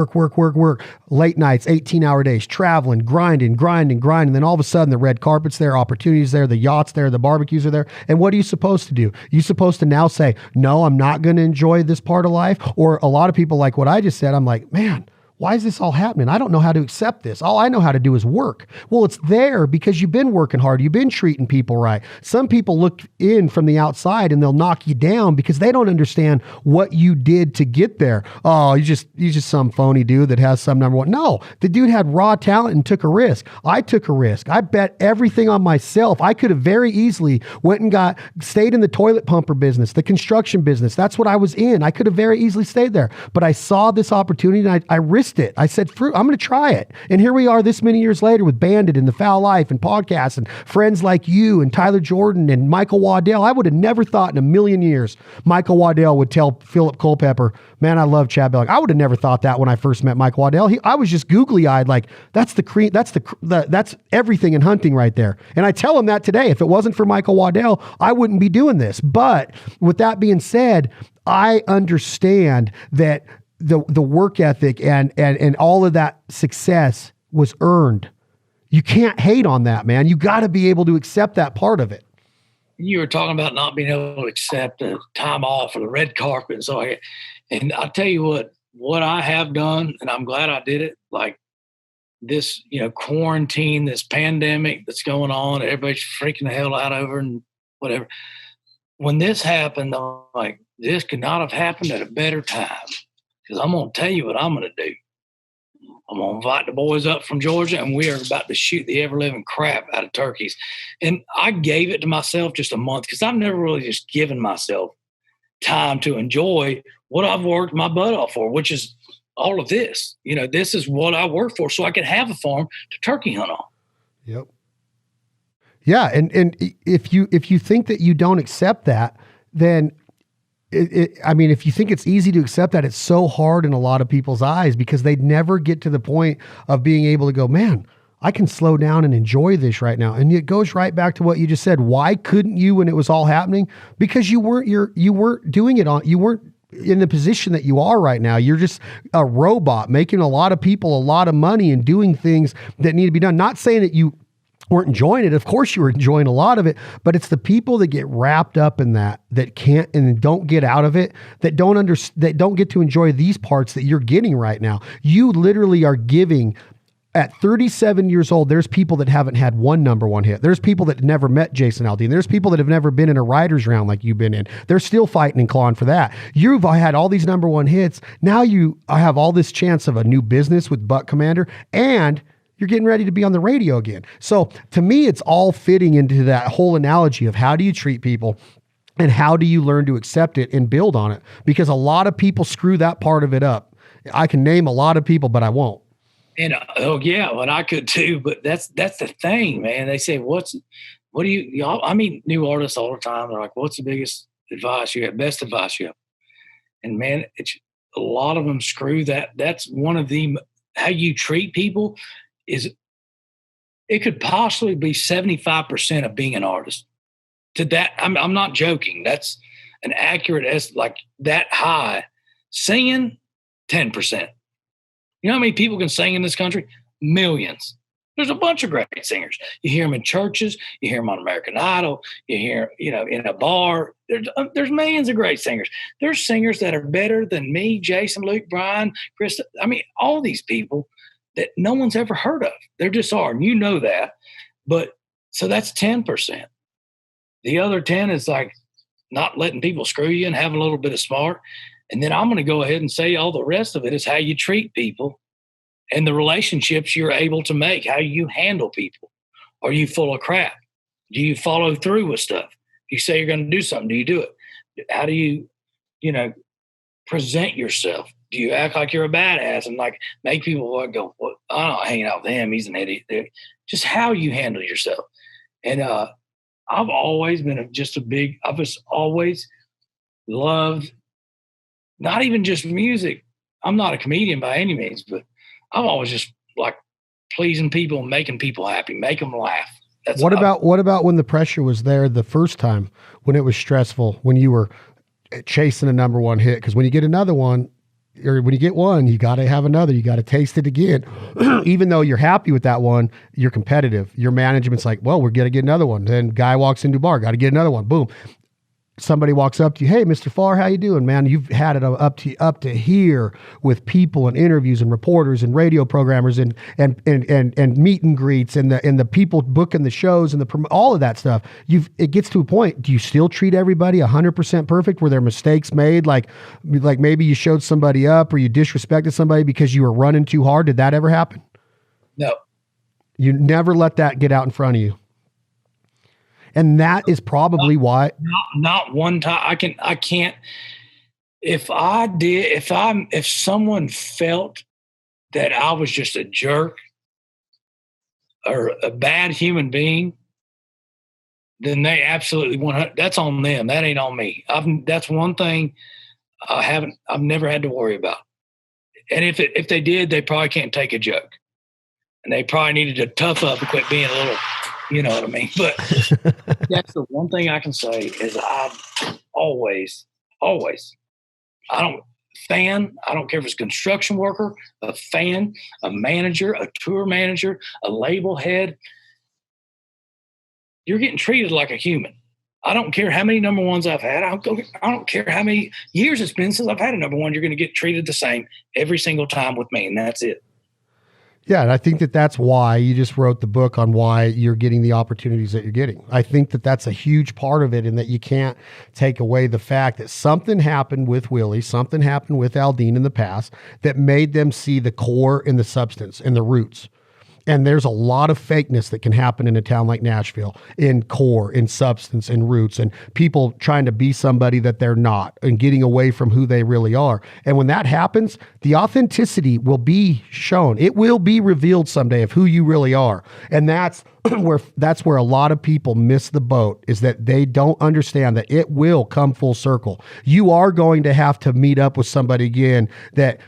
late nights, 18-hour days, traveling, grinding. Then all of a sudden the red carpet's there, opportunities there, the yachts there, the barbecues are there. And what are you supposed to do? You're supposed to now say, no, I'm not going to enjoy this part of life. Or a lot of people, like what I just said, I'm like, man, why is this all happening? I don't know how to accept this. All I know how to do is work. Well, it's there because you've been working hard. You've been treating people right. Some people look in from the outside and they'll knock you down because they don't understand what you did to get there. Oh, you're just some phony dude that has some number one. No, the dude had raw talent and took a risk. I took a risk. I bet everything on myself. I could have very easily went and stayed in the toilet pumper business, the construction business. That's what I was in. I could have very easily stayed there, but I saw this opportunity and I risked it. I said, I'm going to try it. And here we are this many years later with Bandit and The Foul Life and podcasts and friends like you and Tyler Jordan and Michael Waddell. I would have never thought in a million years Michael Waddell would tell Philip Culpepper, man, I love Chad Bellick. I would have never thought that when I first met Michael Waddell. I was just googly eyed, like that's everything in hunting right there. And I tell him that today, if it wasn't for Michael Waddell, I wouldn't be doing this. But with that being said, I understand that the work ethic and all of that success was earned. You can't hate on that, man. You got to be able to accept that part of it.
You were talking about not being able to accept the time off or the red carpet and so on. And I'll tell you what I have done, and I'm glad I did it, like this, quarantine, this pandemic that's going on, everybody's freaking the hell out over and whatever. When this happened, I'm like, this could not have happened at a better time. Because I'm going to tell you what I'm going to do. I'm going to invite the boys up from Georgia, and we are about to shoot the ever-living crap out of turkeys. And I gave it to myself just a month because I've never really just given myself time to enjoy what I've worked my butt off for, which is all of this. You know, this is what I work for, so I can have a farm to turkey hunt on.
Yep. Yeah, and if you think that you don't accept that, then I mean, if you think it's easy to accept that, it's so hard in a lot of people's eyes because they'd never get to the point of being able to go, man, I can slow down and enjoy this right now. And it goes right back to what you just said. Why couldn't you when it was all happening? Because you weren't doing it you weren't in the position that you are right now. You're just a robot making a lot of people a lot of money and doing things that need to be done. Not saying that you weren't enjoying it. Of course you were enjoying a lot of it, but it's the people that get wrapped up in that can't and don't get out of it, that don't get to enjoy these parts that you're getting right now. You literally are giving. At 37 years old, there's people that haven't had one number one hit. There's people that never met Jason Aldean. There's people that have never been in a writer's round like you've been in. They're still fighting and clawing for that. You've had all these number one hits. Now you have all this chance of a new business with Buck Commander, and you're getting ready to be on the radio again. So to me, it's all fitting into that whole analogy of how do you treat people and how do you learn to accept it and build on it? Because a lot of people screw that part of it up. I can name a lot of people, but I won't.
And well, I could too, but that's the thing, man. They say, what do y'all? I mean, new artists all the time. They're like, what's the biggest advice you have? Best advice you have? And man, it's a lot of them screw that. That's one of the how you treat people is. It could possibly be 75% of being an artist. To that, I'm not joking. That's an accurate like that high. Singing, 10%. You know how many people can sing in this country? Millions. There's a bunch of great singers. You hear them in churches. You hear them on American Idol. You hear, in a bar. There's millions of great singers. There's singers that are better than me, Jason, Luke, Brian, Chris. I mean, all these people that no one's ever heard of. There just are, and you know that. But so that's 10%. The other 10 is like not letting people screw you and having a little bit of smart. And then I'm going to go ahead and say all the rest of it is how you treat people and the relationships you're able to make, how you handle people. Are you full of crap? Do you follow through with stuff? If you say you're going to do something, do you do it? How do you, present yourself? Do you act like you're a badass and like make people go, well, I'm not hanging out with him. He's an idiot. Just how you handle yourself. And I've always been I've just always loved not even just music. I'm not a comedian by any means, but I'm always just like pleasing people and making people happy, make them laugh. What about when the pressure was there the first time, when it was stressful, when you were chasing a number one hit? Because when you get another one, or when you get one, you got to have another. You got to taste it again. Even though you're happy with that one, you're competitive. Your management's like, well, we're going to get another one. Then guy walks into a bar, got to get another one. Boom. Somebody walks up to you, hey, Mr. Farr, how you doing, man? You've had it up to here with people and interviews and reporters and radio programmers and meet and greets and the people booking the shows and all of that stuff. It gets to a point. Do you still treat everybody 100% perfect? Were there mistakes made? Like maybe you showed somebody up or you disrespected somebody because you were running too hard. Did that ever happen? No.
You never let that get out in front of you. And that is probably why.
Not one time. I can't. If someone felt that I was just a jerk or a bad human being, then they absolutely 100. That's on them. That ain't on me. That's one thing I've never had to worry about. And if they did, they probably can't take a joke, and they probably needed to tough up and quit being a little. You know what I mean? But that's the one thing I can say is I've always, I don't care if it's a construction worker, a fan, a manager, a tour manager, a label head. You're getting treated like a human. I don't care how many number ones I've had. I don't care how many years it's been since I've had a number one. You're going to get treated the same every single time with me, and that's it.
Yeah, and I think that that's why you just wrote the book on why you're getting the opportunities that you're getting. I think that that's a huge part of it, and that you can't take away the fact that something happened with Willie, something happened with Aldean in the past that made them see the core and the substance and the roots. And there's a lot of fakeness that can happen in a town like Nashville, in core, in substance, in roots, and people trying to be somebody that they're not and getting away from who they really are. And when that happens, the authenticity will be shown. It will be revealed someday of who you really are. And that's where a lot of people miss the boat, is that they don't understand that it will come full circle. You are going to have to meet up with somebody again that,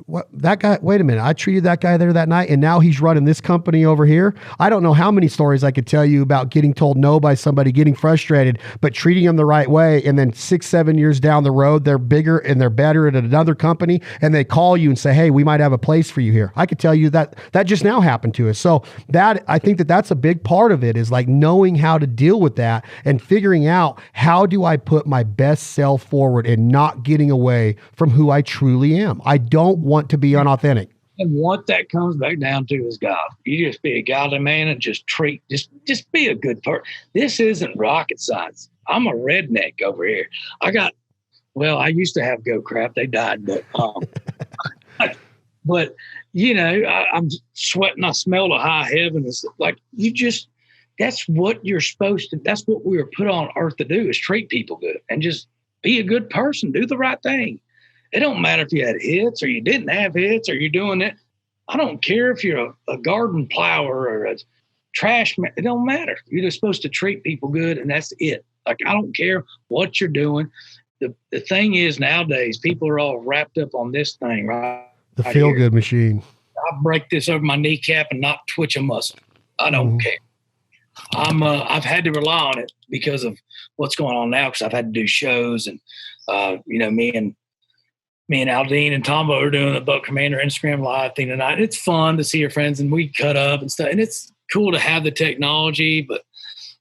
what, that guy, wait a minute, I treated that guy there that night and now he's running this company over here. I don't know how many stories I could tell you about getting told no by somebody, getting frustrated, but treating them the right way. And then 6-7 years down the road, they're bigger and they're better at another company. And they call you and say, hey, we might have a place for you here. I could tell you that just now happened to us. So that, I think that that's a big part of it, is like knowing how to deal with that and figuring out, how do I put my best self forward and not getting away from who I truly am. I don't want to be unauthentic.
And what that comes back down to is God. You just be a godly man and just be a good person. This isn't rocket science. I'm a redneck over here. I used to have goat crap. They died, but you know, I'm sweating. I smell the high heaven. It's like, that's what you're supposed to, that's what we were put on earth to do, is treat people good and just be a good person, do the right thing. It don't matter if you had hits or you didn't have hits or you're doing it. I don't care if you're a garden plower or a trash man. It don't matter. You're just supposed to treat people good, and that's it. Like, I don't care what you're doing. The thing is, nowadays, people are all wrapped up on this thing, right?
The feel-good machine.
I break this over my kneecap and not twitch a muscle. I don't care. I've had to rely on it because of what's going on now, because I've had to do shows, and me and Aldean and Tombo are doing the Buck Commander Instagram Live thing tonight. It's fun to see your friends, and we cut up and stuff. And it's cool to have the technology, but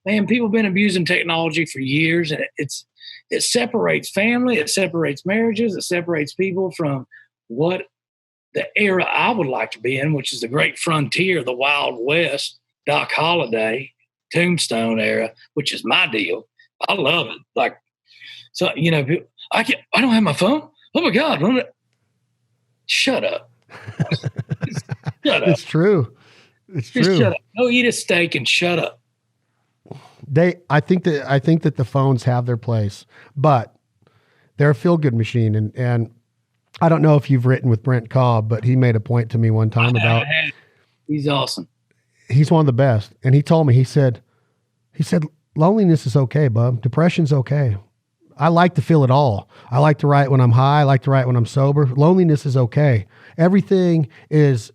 man, people have been abusing technology for years, and it separates family, it separates marriages, it separates people from what the era I would like to be in, which is the great frontier, the Wild West, Doc Holliday, Tombstone era, which is my deal. I love it. Like, so, you know, I don't have my phone. Oh my God! Shut up! Shut up!
It's true. It's
Just
true.
shut up. Go eat a steak and shut up.
I think that the phones have their place, but they're a feel-good machine. And I don't know if you've written with Brent Cobb, but he made a point to me one time about.
He's awesome.
He's one of the best, and he told me, he said, loneliness is okay, bub. Depression's okay. I like to feel it all. I like to write when I'm high. I like to write when I'm sober. Loneliness is okay. Everything is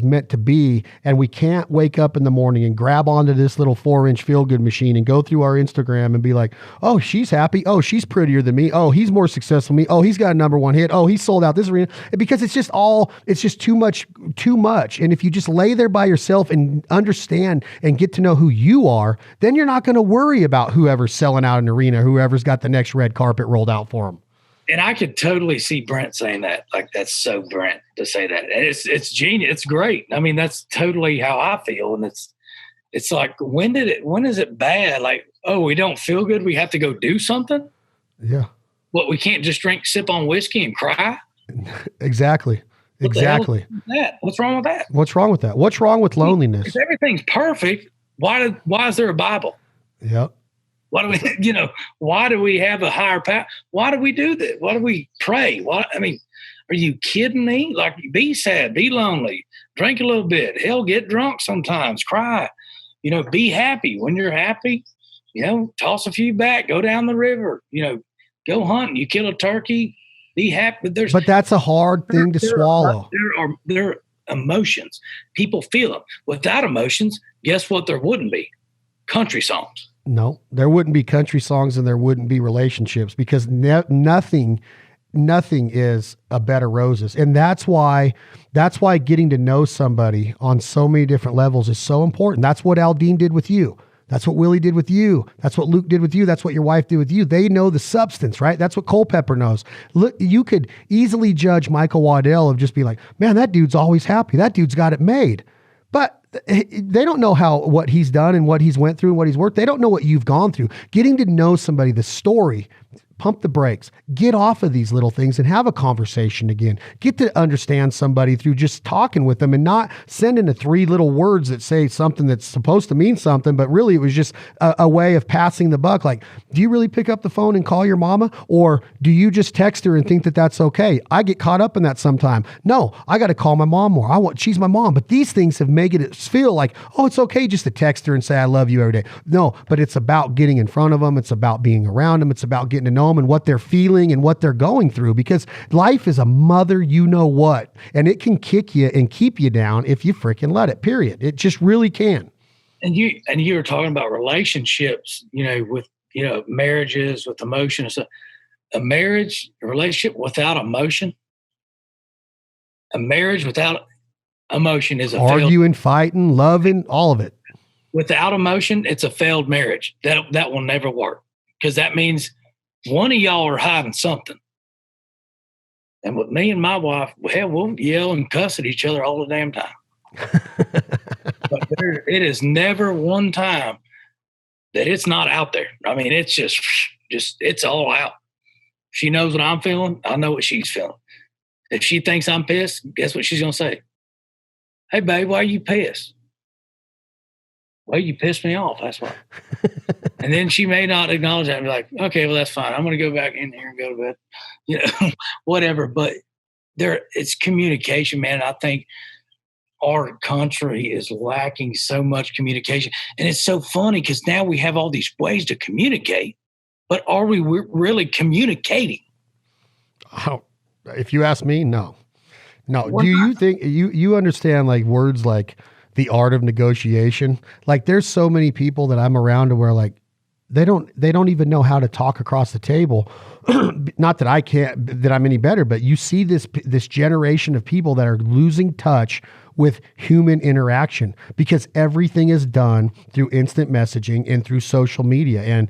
meant to be, and we can't wake up in the morning and grab onto this little 4-inch feel-good machine and go through our Instagram and be like, oh, she's happy. Oh, she's prettier than me. Oh, he's more successful than me. Oh, he's got a #1 hit. Oh, he's sold out this arena. Because it's just too much. And if you just lay there by yourself and understand and get to know who you are, then you're not going to worry about whoever's selling out an arena, whoever's got the next red carpet rolled out for them.
And I could totally see Brent saying that. Like, that's so Brent to say that. And it's genius. It's great. I mean, that's totally how I feel. And it's like, when is it bad? Like, oh, we don't feel good, we have to go do something?
Yeah.
What, we can't just sip on whiskey and cry?
Exactly. Exactly.
What's wrong with that?
What's wrong with that? What's wrong with loneliness?
If everything's perfect, why is there a Bible?
Yep.
Why do we have a higher power? Why do we do that? Why do we pray? Are you kidding me? Like, be sad, be lonely, drink a little bit, hell, get drunk sometimes, cry, be happy. When you're happy, toss a few back, go down the river, go hunting, you kill a turkey, be happy.
But that's a hard thing to swallow.
There are emotions. People feel them. Without emotions, guess what there wouldn't be? Country songs.
No, there wouldn't be country songs, and there wouldn't be relationships, because nothing is a bed of roses. And that's why getting to know somebody on so many different levels is so important. That's what Aldean did with you. That's what Willie did with you. That's what Luke did with you. That's what your wife did with you. They know the substance, right? That's what Culpepper knows. Look, you could easily judge Michael Waddell of just be like, man, that dude's always happy. That dude's got it made. But they don't know what he's done and what he's went through and what he's worked. They don't know what you've gone through. Getting to know somebody, the story, pump the brakes, get off of these little things and have a conversation again. Get to understand somebody through just talking with them and not sending the 3 little words that say something that's supposed to mean something, but really it was just a way of passing the buck. Like, do you really pick up the phone and call your mama? Or do you just text her and think that that's okay? I get caught up in that sometime. No, I got to call my mom more. She's my mom. But these things have made it feel like, oh, it's okay just to text her and say, I love you every day. No, but it's about getting in front of them. It's about being around them. It's about getting to know them and what they're feeling and what they're going through, because life is a mother, you know what, and it can kick you and keep you down if you freaking let it, period. It just really can. And you were talking about relationships, with, marriages with emotion and stuff. A relationship without emotion, a marriage without emotion is arguing, fighting, loving, all of it.
Without emotion, it's a failed marriage. That will never work, because that means one of y'all are hiding something. And with me and my wife, hell, we'll yell and cuss at each other all the damn time. But it is never one time that it's not out there. I mean, it's just it's all out. She knows what I'm feeling. I know what she's feeling. If she thinks I'm pissed, guess what she's going to say? Hey, babe, why are you pissed? Well, you pissed me off. That's why. And then she may not acknowledge that and be like, okay, well, that's fine. I'm going to go back in here and go to bed, whatever. But it's communication, man. I think our country is lacking so much communication. And it's so funny because now we have all these ways to communicate, but are we really communicating?
Oh, if you ask me, no. Do you think you understand like words like the art of negotiation? Like, there's so many people that I'm around to where like they don't even know how to talk across the table. Not that that I'm any better, but you see this generation of people that are losing touch with human interaction because everything is done through instant messaging and through social media. And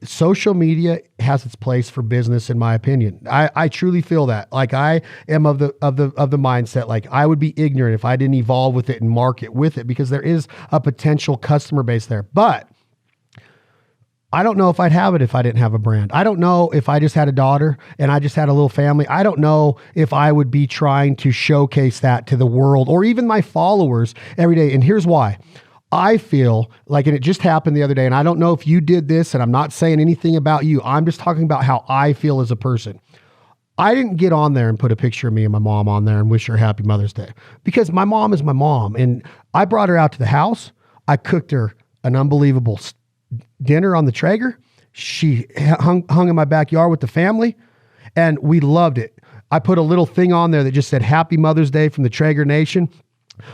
social media has its place for business, in my opinion. I truly feel that. Like, I am of the mindset, like, I would be ignorant if I didn't evolve with it and market with it, because there is a potential customer base there. But I don't know if I'd have it if I didn't have a brand. I don't know if I just had a daughter and I just had a little family. I don't know if I would be trying to showcase that to the world or even my followers every day. And here's why. I feel like, and it just happened the other day, and I don't know if you did this, and I'm not saying anything about you. I'm just talking about how I feel as a person. I didn't get on there and put a picture of me and my mom on there and wish her happy Mother's Day, because my mom is my mom. And I brought her out to the house. I cooked her an unbelievable dinner on the Traeger. She hung in my backyard with the family, and we loved it. I put a little thing on there that just said Happy Mother's Day from the Traeger Nation.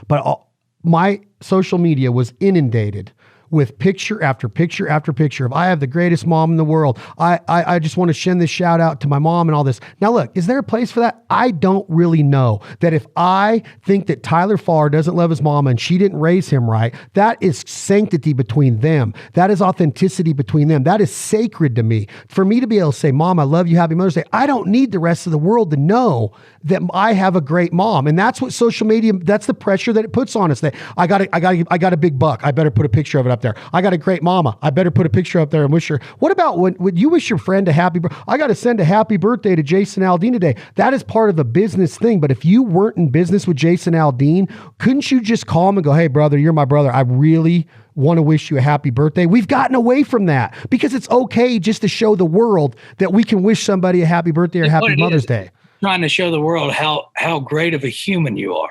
But my social media was inundated with picture after picture after picture of, I have the greatest mom in the world. I just want to send this shout out to my mom and all this. Now look, is there a place for that? I don't really know. That if I think that Tyler Farr doesn't love his mom and she didn't raise him right, that is sanctity between them. That is authenticity between them. That is sacred to me. For me to be able to say, Mom, I love you, happy Mother's Day, I don't need the rest of the world to know that I have a great mom. And that's what social media, that's the pressure that it puts on us. That I got a big buck. I better put a picture of it up there. I got a great mama. I better put a picture up there and wish her. What about when you wish your friend a happy birthday? I got to send a happy birthday to Jason Aldean today. That is part of a business thing. But if you weren't in business with Jason Aldean, couldn't you just call him and go, hey, brother, you're my brother. I really want to wish you a happy birthday. We've gotten away from that because it's okay just to show the world that we can wish somebody a happy birthday or happy Mother's Day. Trying
to show the world how great of a human you are.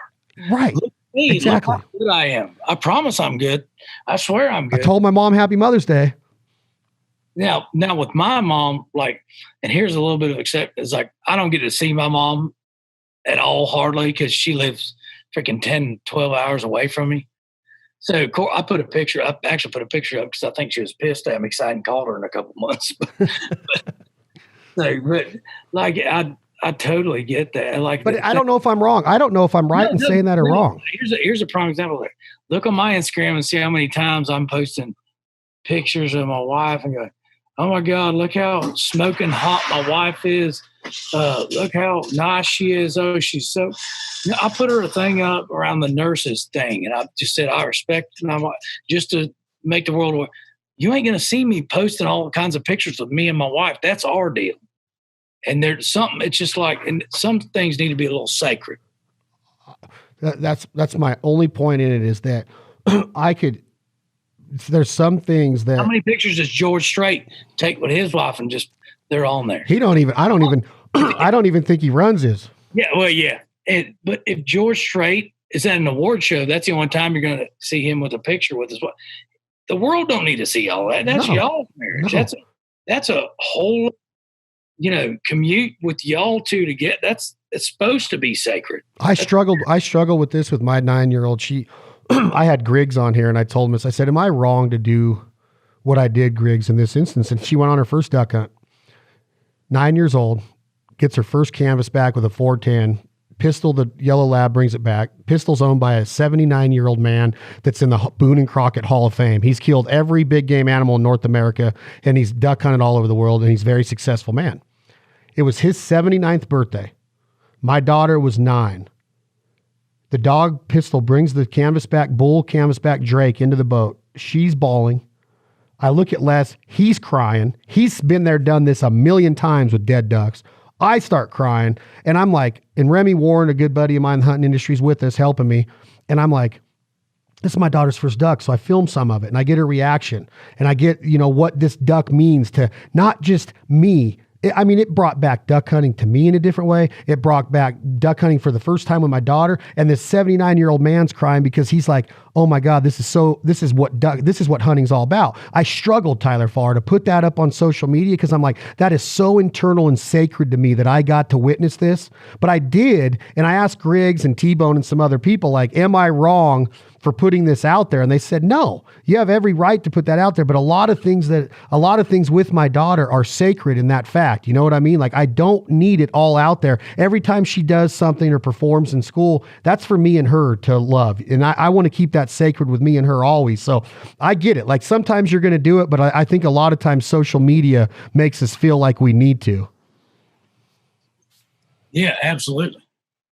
Right.
Look at me. Exactly. Look how good I am. I promise I'm good. I swear I'm good.
I told my mom happy Mother's Day.
Now with my mom, like, and here's a little bit of acceptance. Like, I don't get to see my mom at all, hardly, because she lives freaking 10, 12 hours away from me. So I actually put a picture up because I think she was pissed at me because I hadn't called her in a couple months. I totally get that.
But I don't know if I'm wrong. I don't know if I'm right in saying that or wrong.
Here's a prime example there. Look on my Instagram and see how many times I'm posting pictures of my wife and go, oh my God, look how smoking hot my wife is. Look how nice she is. Oh, she's so. I put her a thing up around the nurses thing, and I just said I respect my wife, just to make the world aware. You ain't gonna see me posting all kinds of pictures of me and my wife. That's our deal. And there's something. It's just like, and some things need to be a little sacred.
That's my only point in it, is that I could. There's some things that.
How many pictures does George Strait take with his wife and just they're on there?
I don't even think he runs his.
Yeah, well, yeah. But if George Strait is at an award show, that's the only time you're going to see him with a picture with his wife. The world don't need to see all that. That's y'all's marriage.
No.
That's a whole, commute with y'all two to get. It's supposed to be sacred.
I struggled with this with my 9-year-old. I had Griggs on here, and I told him this. I said, am I wrong to do what I did, Griggs, in this instance? And she went on her first duck hunt. 9 years old, gets her first canvas back with a 410. Pistol, the yellow lab, brings it back. Pistol's owned by a 79-year-old man that's in the Boone and Crockett Hall of Fame. He's killed every big game animal in North America, and he's duck hunted all over the world, and he's a very successful man. It was his 79th birthday. My daughter was 9. The dog Pistol brings the canvasback Drake into the boat. She's bawling. I look at Les. He's crying. He's been there, done this a million times with dead ducks. I start crying, and I'm like, and Remy Warren, a good buddy of mine in the hunting industry, is with us helping me. And I'm like, this is my daughter's first duck. So I film some of it, and I get her reaction, and I get, what this duck means to not just me. It brought back duck hunting to me in a different way. It brought back duck hunting for the first time with my daughter. And this 79-year-old man's crying because he's like, oh my God, this is what hunting's all about. I struggled, Tyler Farr, to put that up on social media because I'm like, that is so internal and sacred to me that I got to witness this. But I did. And I asked Griggs and T-Bone and some other people, like, am I wrong for putting this out there? And they said, no, you have every right to put that out there. But a lot of things with my daughter are sacred in that fact. You know what I mean? Like, I don't need it all out there. Every time she does something or performs in school, that's for me and her to love. And I want to keep that sacred with me and her always. So I get it. Like, sometimes you're going to do it, but I think a lot of times social media makes us feel like we need to.
Yeah, absolutely.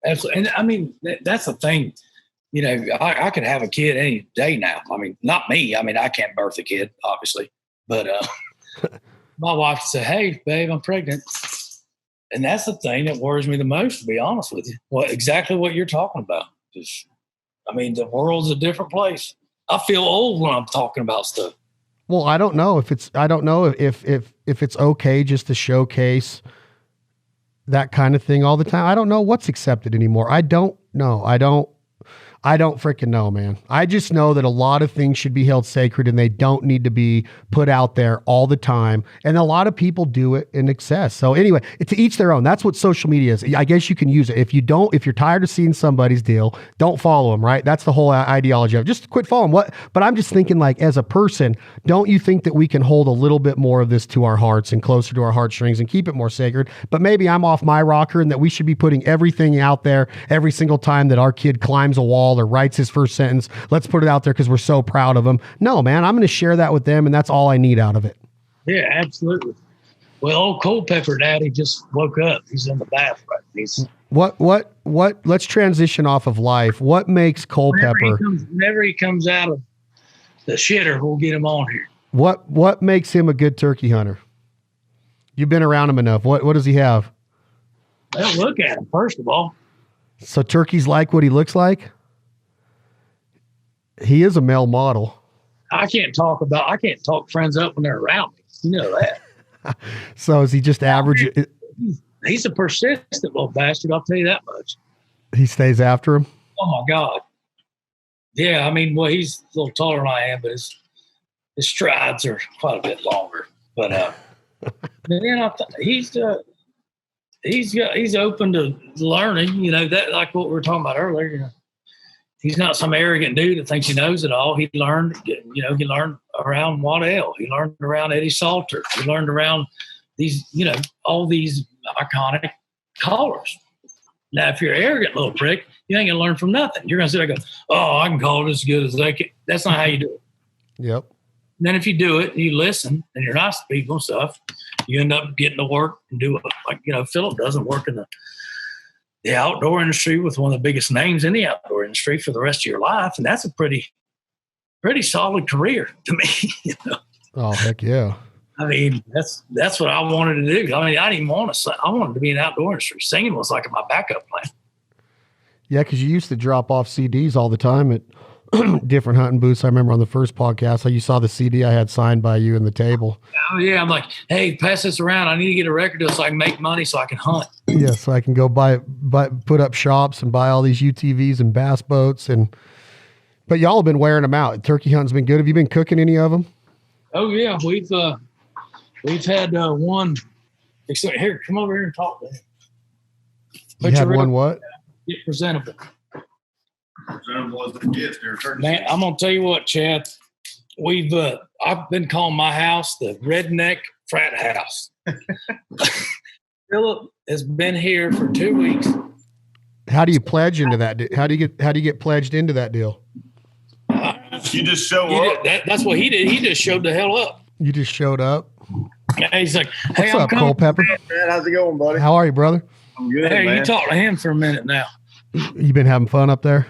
Absolutely. And that's the thing. I could have a kid any day now. Not me. I can't birth a kid, obviously. But my wife said, hey, babe, I'm pregnant. And that's the thing that worries me the most, to be honest with you. Exactly what you're talking about. The world's a different place. I feel old when I'm talking about stuff.
Well, I don't know if it's okay just to showcase that kind of thing all the time. I don't know what's accepted anymore. I don't know. I don't freaking know, man. I just know that a lot of things should be held sacred and they don't need to be put out there all the time. And a lot of people do it in excess. So anyway, to each their own. That's what social media is. I guess you can use it. If you're tired of seeing somebody's deal, don't follow them, right? That's the whole ideology of it. Just quit following. But I'm just thinking, like, as a person, don't you think that we can hold a little bit more of this to our hearts and closer to our heartstrings and keep it more sacred? But maybe I'm off my rocker and that we should be putting everything out there every single time that our kid climbs a wall or writes his first sentence. Let's put it out there because we're so proud of him. No, man, I'm going to share that with them, and that's all I need out of it.
Yeah, absolutely. Well, old Culpepper Daddy just woke up. He's in the bathroom.
Let's transition off of life. What makes Culpepper?
Whenever he comes out of the shitter, we'll get him on here.
What makes him a good turkey hunter? You've been around him enough. What does he have?
Well, look at him, first of all.
So turkeys like what he looks like? He is a male model.
I can't talk friends up when they're around me. You know that.
So is he just average?
He's a persistent little bastard. I'll tell you that much.
He stays after him.
Oh my God. Yeah. He's a little taller than I am, but his strides are quite a bit longer, but, he's open to learning, that, like what we were talking about earlier, He's not some arrogant dude that thinks he knows it all. He learned around Waddell. He learned around Eddie Salter. He learned around these, all these iconic callers. Now, if you're an arrogant little prick, you ain't going to learn from nothing. You're going to sit there and go, oh, I can call it as good as they can. That's not how you do it.
Yep.
then if you do it and you listen and you're nice to people and stuff, you end up getting to work and do it. Like, Philip doesn't work in the outdoor industry with one of the biggest names in the outdoor industry for the rest of your life. And that's a pretty solid career to me.
Oh, heck yeah.
I mean, that's what I wanted to do. I mean, I didn't even want to sing. I wanted to be in the outdoor industry. Singing was like my backup plan.
Yeah, because you used to drop off CDs all the time at different hunting booths. I remember on the first podcast how you saw the CD I had signed by you in the table.
Oh, yeah. I'm like, hey, pass this around. I need to get a record deal so I can make money so I can hunt.
Yeah, so I can go put up shops and buy all these UTVs and bass boats. But y'all have been wearing them out. Turkey hunting's been good. Have you been cooking any of them?
Oh, yeah. We've had one. Here, come over here and talk to him.
You had one what?
Get presentable.
Presentable as it gets during turkey
Man,
season.
I'm gonna tell you what, Chad. I've been calling my house the redneck frat house. Philip has been here for 2 weeks.
How do you pledge into that? How do you get pledged into that deal?
You just show up.
That's what he did. He just showed the hell up.
You just showed up.
And he's like, "Hey,
What's up, Culpepper?
Man, how's it going, buddy?
How are you, brother?
I'm good,
Hey,
man.
you talk to him for a minute now."
You been having fun up there?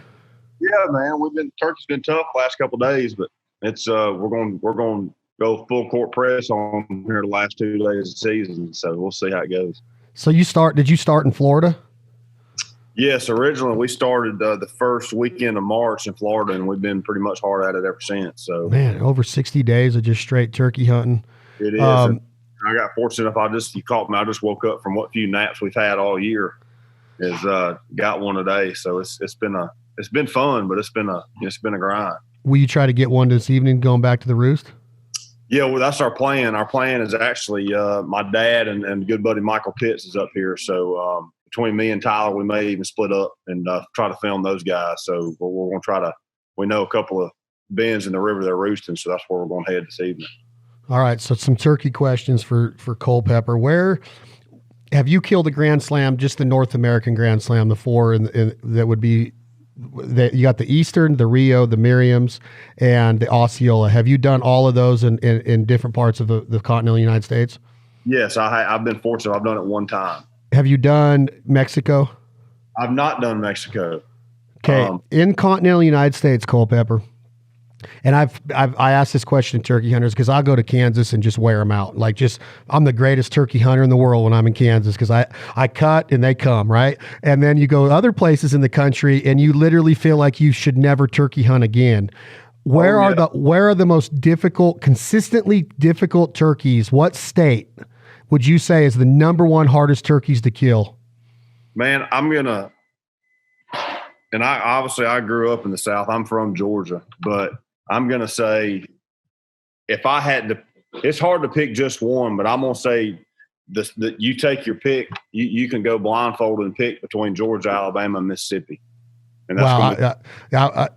Yeah, man. Turkey's been tough last couple of days, but it's we're going to go full court press on here the last 2 days of the season. So we'll see how it goes.
So did you start in Florida?
Yes, originally we started the first weekend of March in Florida, and we've been pretty much hard at it ever since. So
Man, over 60 days of just straight turkey hunting.
it is. And I got fortunate enough. You caught me. I just woke up from what few naps we've had all year. Got one today, so it's been fun, but it's been a grind.
Will you try to get one this evening going back to the roost?
Yeah, well, that's our plan. Our plan is actually my dad and good buddy Michael Pitts is up here. So between me and Tyler, we may even split up and try to film those guys. So we're going to try to. We know a couple of bends in the river they're roosting, so that's where we're going to head this evening.
All right, so some turkey questions for Culpepper. Where have you killed a Grand Slam? Just the North American Grand Slam, the four, and that would be. You got the Eastern, the Rio, the Miriam's, and the Osceola. Have you done all of those in different parts of the continental United States?
Yes, I've been fortunate. I've done it one time.
Have you done Mexico?
I've not done Mexico.
Okay, in continental United States, Culpepper. And I asked this question to turkey hunters because I'll go to Kansas and just wear them out. I'm the greatest turkey hunter in the world when I'm in Kansas because I cut and they come, right? And then you go to other places in the country and you literally feel like you should never turkey hunt again. Where are the most difficult, consistently difficult turkeys? What state would you say is the number one hardest turkeys to kill?
Man, and I grew up in the South. I'm from Georgia, but I'm going to say if I had to, it's hard to pick just one, but I'm going to say that you take your pick. You can go blindfolded and pick between Georgia, Alabama, and Mississippi. And that's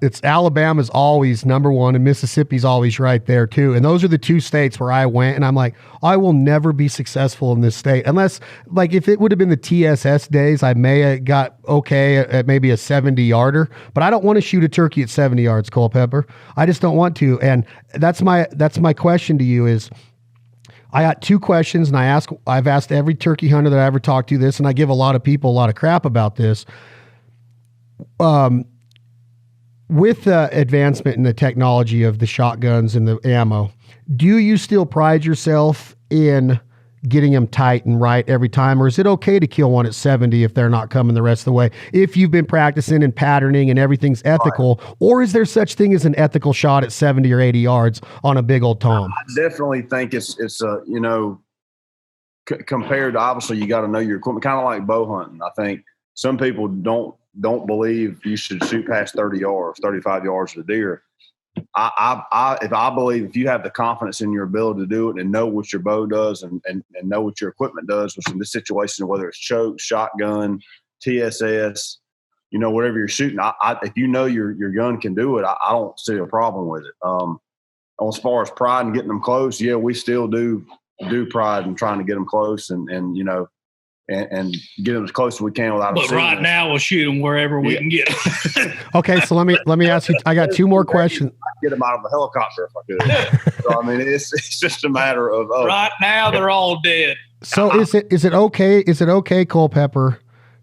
it's Alabama's always number one, and Mississippi's always right there too. And those are the two states where I went, and I'm like, I will never be successful in this state unless, like, if it would have been the TSS days, I may have got okay at maybe a 70-yarder. But I don't want to shoot a turkey at 70 yards, Culpepper. I just don't want to. And that's my question to you is. I got two questions, and I've asked every turkey hunter that I ever talked to this, and I give a lot of people a lot of crap about this. With the advancement in the technology of the shotguns and the ammo, do you still pride yourself in getting them tight and right every time, or is it okay to kill one at 70 if they're not coming the rest of the way? If you've been practicing and patterning and everything's ethical, right. Or is there such thing as an ethical shot at 70 or 80 yards on a big old tom?
I definitely think it's compared to, obviously you got to know your equipment, kind of like bow hunting. I think some people don't believe you should shoot past 30 yards, 35 yards to deer. I believe if you have the confidence in your ability to do it and know what your bow does and know what your equipment does, which in this situation, whether it's choke, shotgun, TSS, whatever you're shooting, if you know your gun can do it, I don't see a problem with it. As far as pride and getting them close, yeah, we still do pride in trying to get them close and and get them as close as we can without.
But right now, we'll shoot them wherever we can get them.
Okay, so let me ask you. I got 2 more questions.
I'd get them out of a helicopter if I could. So I mean, it's just a matter of
right now they're all dead.
So is it okay? Is it okay, Culpepper,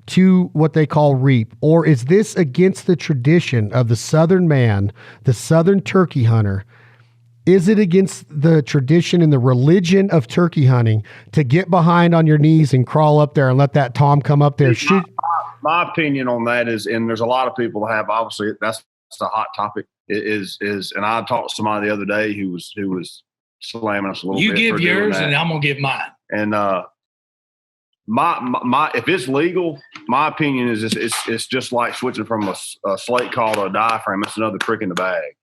to what they call reap, or is this against the tradition of the Southern man, the Southern turkey hunter? Is it against the tradition and the religion of turkey hunting to get behind on your knees and crawl up there and let that tom come up there?
My opinion on that is, and there's a lot of people that have, obviously that's a hot topic, is, and I talked to somebody the other day who was slamming us a little bit.
You give yours and I'm going to give mine.
And my if it's legal, my opinion is it's just like switching from a slate call to a diaphragm. It's another trick in the bag,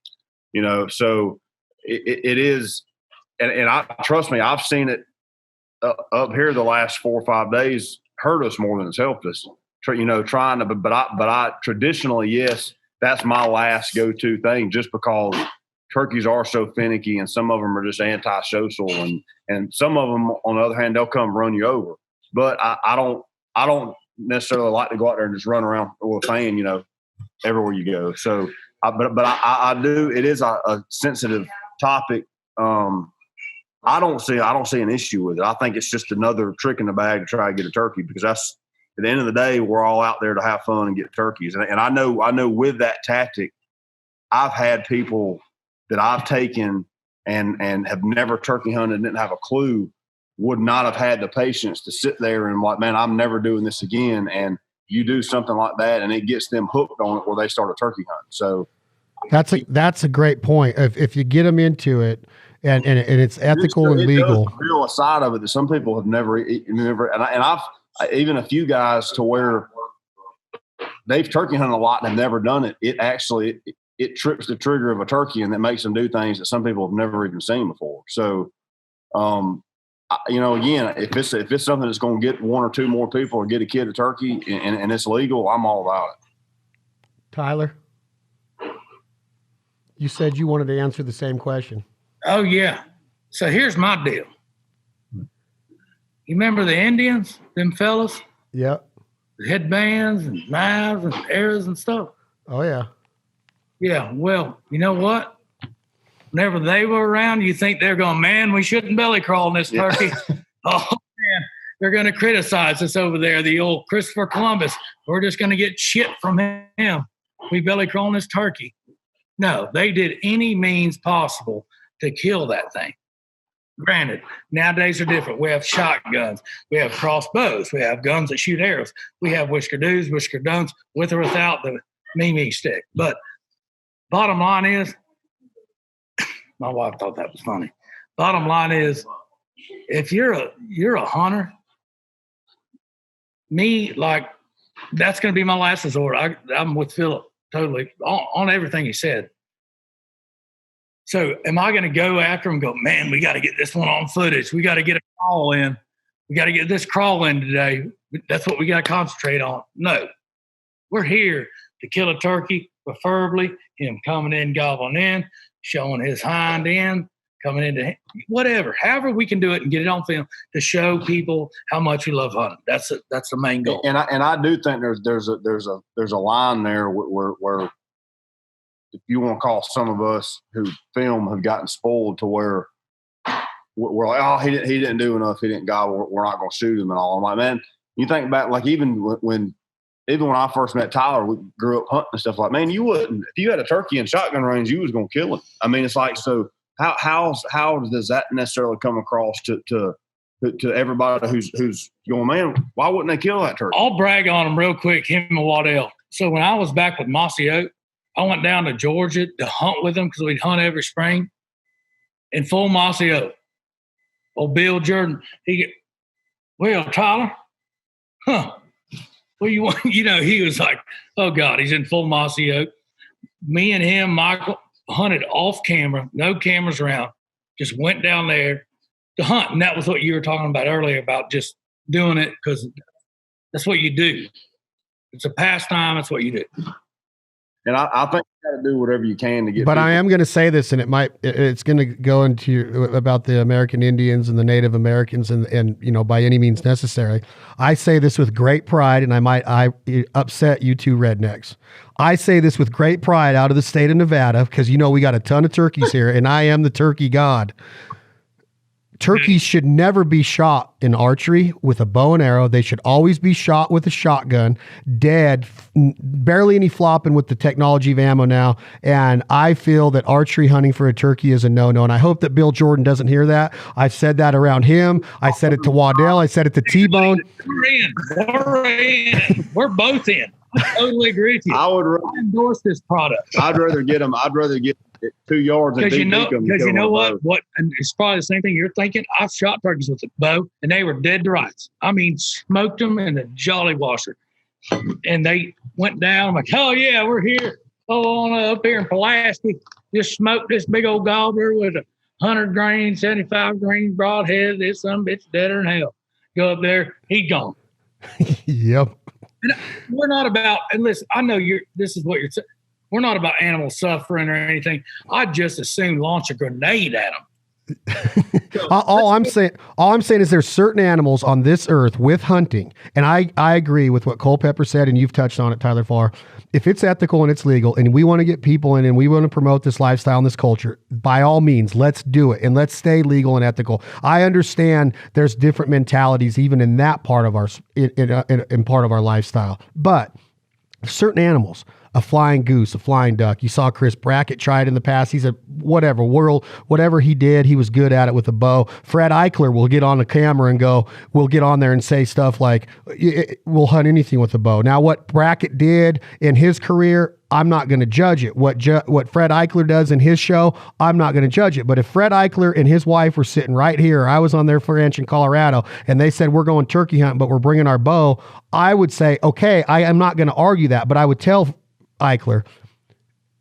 so it is, and I trust me, I've seen it up here the last 4 or 5 days hurt us more than it's helped us. Trying to, but I traditionally, yes, that's my last go-to thing, just because turkeys are so finicky, and some of them are just antisocial, and some of them, on the other hand, they'll come run you over. But I don't necessarily like to go out there and just run around with a fan, everywhere you go. So, I do. It is a sensitive topic. I don't see an issue with it. I think it's just another trick in the bag to try to get a turkey, because that's, at the end of the day, we're all out there to have fun and get turkeys. And I know with that tactic, I've had people that I've taken and have never turkey hunted, didn't have a clue, would not have had the patience to sit there and like, man, I'm never doing this again. And you do something like that, and it gets them hooked on it where they start a turkey hunt. So
that's a great point. If you get them into it, and it's ethical and legal.
There's a side of it that some people have never, and I've even a few guys to where they've turkey hunted a lot and have never done it. It actually it trips the trigger of a turkey, and that makes them do things that some people have never even seen before. So, again, if it's something that's going to get 1 or 2 more people or get a kid a turkey and it's legal, I'm all about it.
Tyler, you said you wanted to answer the same question.
Oh, yeah. So here's my deal. You remember the Indians, them fellas?
Yep.
The headbands and knives and arrows and stuff?
Oh, yeah.
Yeah, well, you know what? Whenever they were around, you think they're going, man, we shouldn't belly crawl in this turkey. Oh, man, they're going to criticize us over there, the old Christopher Columbus. We're just going to get shit from him. We belly crawl in this turkey. No, they did any means possible to kill that thing. Granted, nowadays are different. We have shotguns. We have crossbows. We have guns that shoot arrows. We have whisker-doos, whisker-duns, with or without the me stick. But bottom line is, my wife thought that was funny. Bottom line is, if you're a hunter, that's going to be my last resort. I'm with Philip totally on everything he said. So am I going to go after him and go, man, we got to get this one on footage. We got to get a crawl in. We got to get this crawl in today. That's what we got to concentrate on. No, we're here to kill a turkey, preferably him coming in, gobbling in, showing his hind end, coming into whatever, however we can do it and get it on film to show people how much we love hunting. That's the main goal.
And I do think there's a line there where if you want to call some of us who film have gotten spoiled to where we're like, oh, he didn't do enough, he didn't gobble, we're not going to shoot him and all. I'm like, man, you think about like even when I first met Tyler, we grew up hunting and stuff like, man, you wouldn't, if you had a turkey in shotgun range, you was going to kill him. I mean, it's like, so how does that necessarily come across to everybody who's going, man, why wouldn't they kill that turkey?
I'll brag on him real quick, him and Waddell. So when I was back with Mossy Oak, I went down to Georgia to hunt with them because we'd hunt every spring in full Mossy Oak. Old Bill Jordan, well, Tyler, well, you want, he was like, oh God, he's in full Mossy Oak. Me and him, Michael, hunted off camera, no cameras around, just went down there to hunt. And that was what you were talking about earlier about just doing it because that's what you do. It's a pastime. That's what you do.
And I think you got to do whatever you can to get.
But
people.
I am going to say this, and it's going to go into about the American Indians and the Native Americans, and by any means necessary. I say this with great pride, and I upset you two rednecks. I say this with great pride out of the state of Nevada because we got a ton of turkeys here, and I am the turkey god. Turkeys should never be shot in archery with a bow and arrow. They should always be shot with a shotgun, dead, barely any flopping with the technology of ammo now. And I feel that archery hunting for a turkey is a no-no. And I hope that Bill Jordan doesn't hear that. I've said that around him. I said it to Waddell. I said it to T-Bone.
We're in. We're both in. I totally agree with you. I endorse this product.
I'd rather get 2 yards and
because you know what, and it's probably the same thing you're thinking. I've shot turkeys with a bow and they were dead to rights. I mean, smoked them in the jolly washer, and they went down. I'm like, oh yeah, we're here. Oh, up here in Pulaski, just smoked this big old gobbler with 100 grain, 75 grain broadhead. This some bitch deader than hell. Go up there, he gone.
Yep.
And we're not about, and listen, I know this is what you're saying. We're not about animal suffering or anything. I'd just as soon launch a grenade at them.
All I'm saying is there's certain animals on this earth with hunting, and I agree with what Culpepper said, and you've touched on it, Tyler Farr. If it's ethical and it's legal, and we want to get people in, and we want to promote this lifestyle and this culture, by all means, let's do it, and let's stay legal and ethical. I understand there's different mentalities even in that part of our in part of our lifestyle, but certain animals. A flying goose, a flying duck. You saw Chris Brackett try it in the past. He's whatever he did, he was good at it with a bow. Fred Eichler will get on the camera and we'll get on there and say stuff like, we'll hunt anything with a bow. Now, what Brackett did in his career, I'm not going to judge it. What Fred Eichler does in his show, I'm not going to judge it. But if Fred Eichler and his wife were sitting right here, or I was on their ranch in Colorado, and they said, we're going turkey hunting, but we're bringing our bow, I would say, okay, I am not going to argue that, but I would tell Eichler,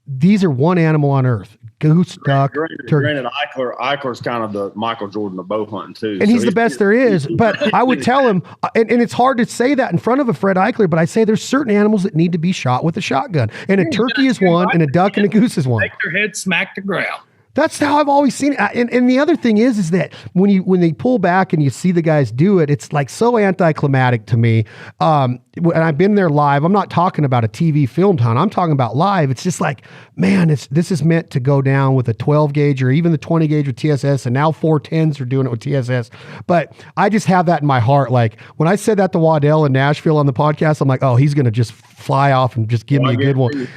these are one animal on earth. Goose, duck, turkey.
Granted, Eichler's kind of the Michael Jordan of bow hunting too.
And so he's the best there is. But I would tell him, and it's hard to say that in front of a Fred Eichler, but I say there's certain animals that need to be shot with a shotgun. And a turkey is one, and a duck and a goose is one.
Make their head smack the ground.
That's how I've always seen it. And the other thing is that when they pull back and you see the guys do it, it's like so anticlimactic to me. And I've been there live. I'm not talking about a TV filmed hunt. I'm talking about live. It's just like, man, this is meant to go down with a 12 gauge or even the 20 gauge with TSS. And now 410s are doing it with TSS. But I just have that in my heart. Like when I said that to Waddell in Nashville on the podcast, I'm like, oh, he's going to just fly off and just give me a good one.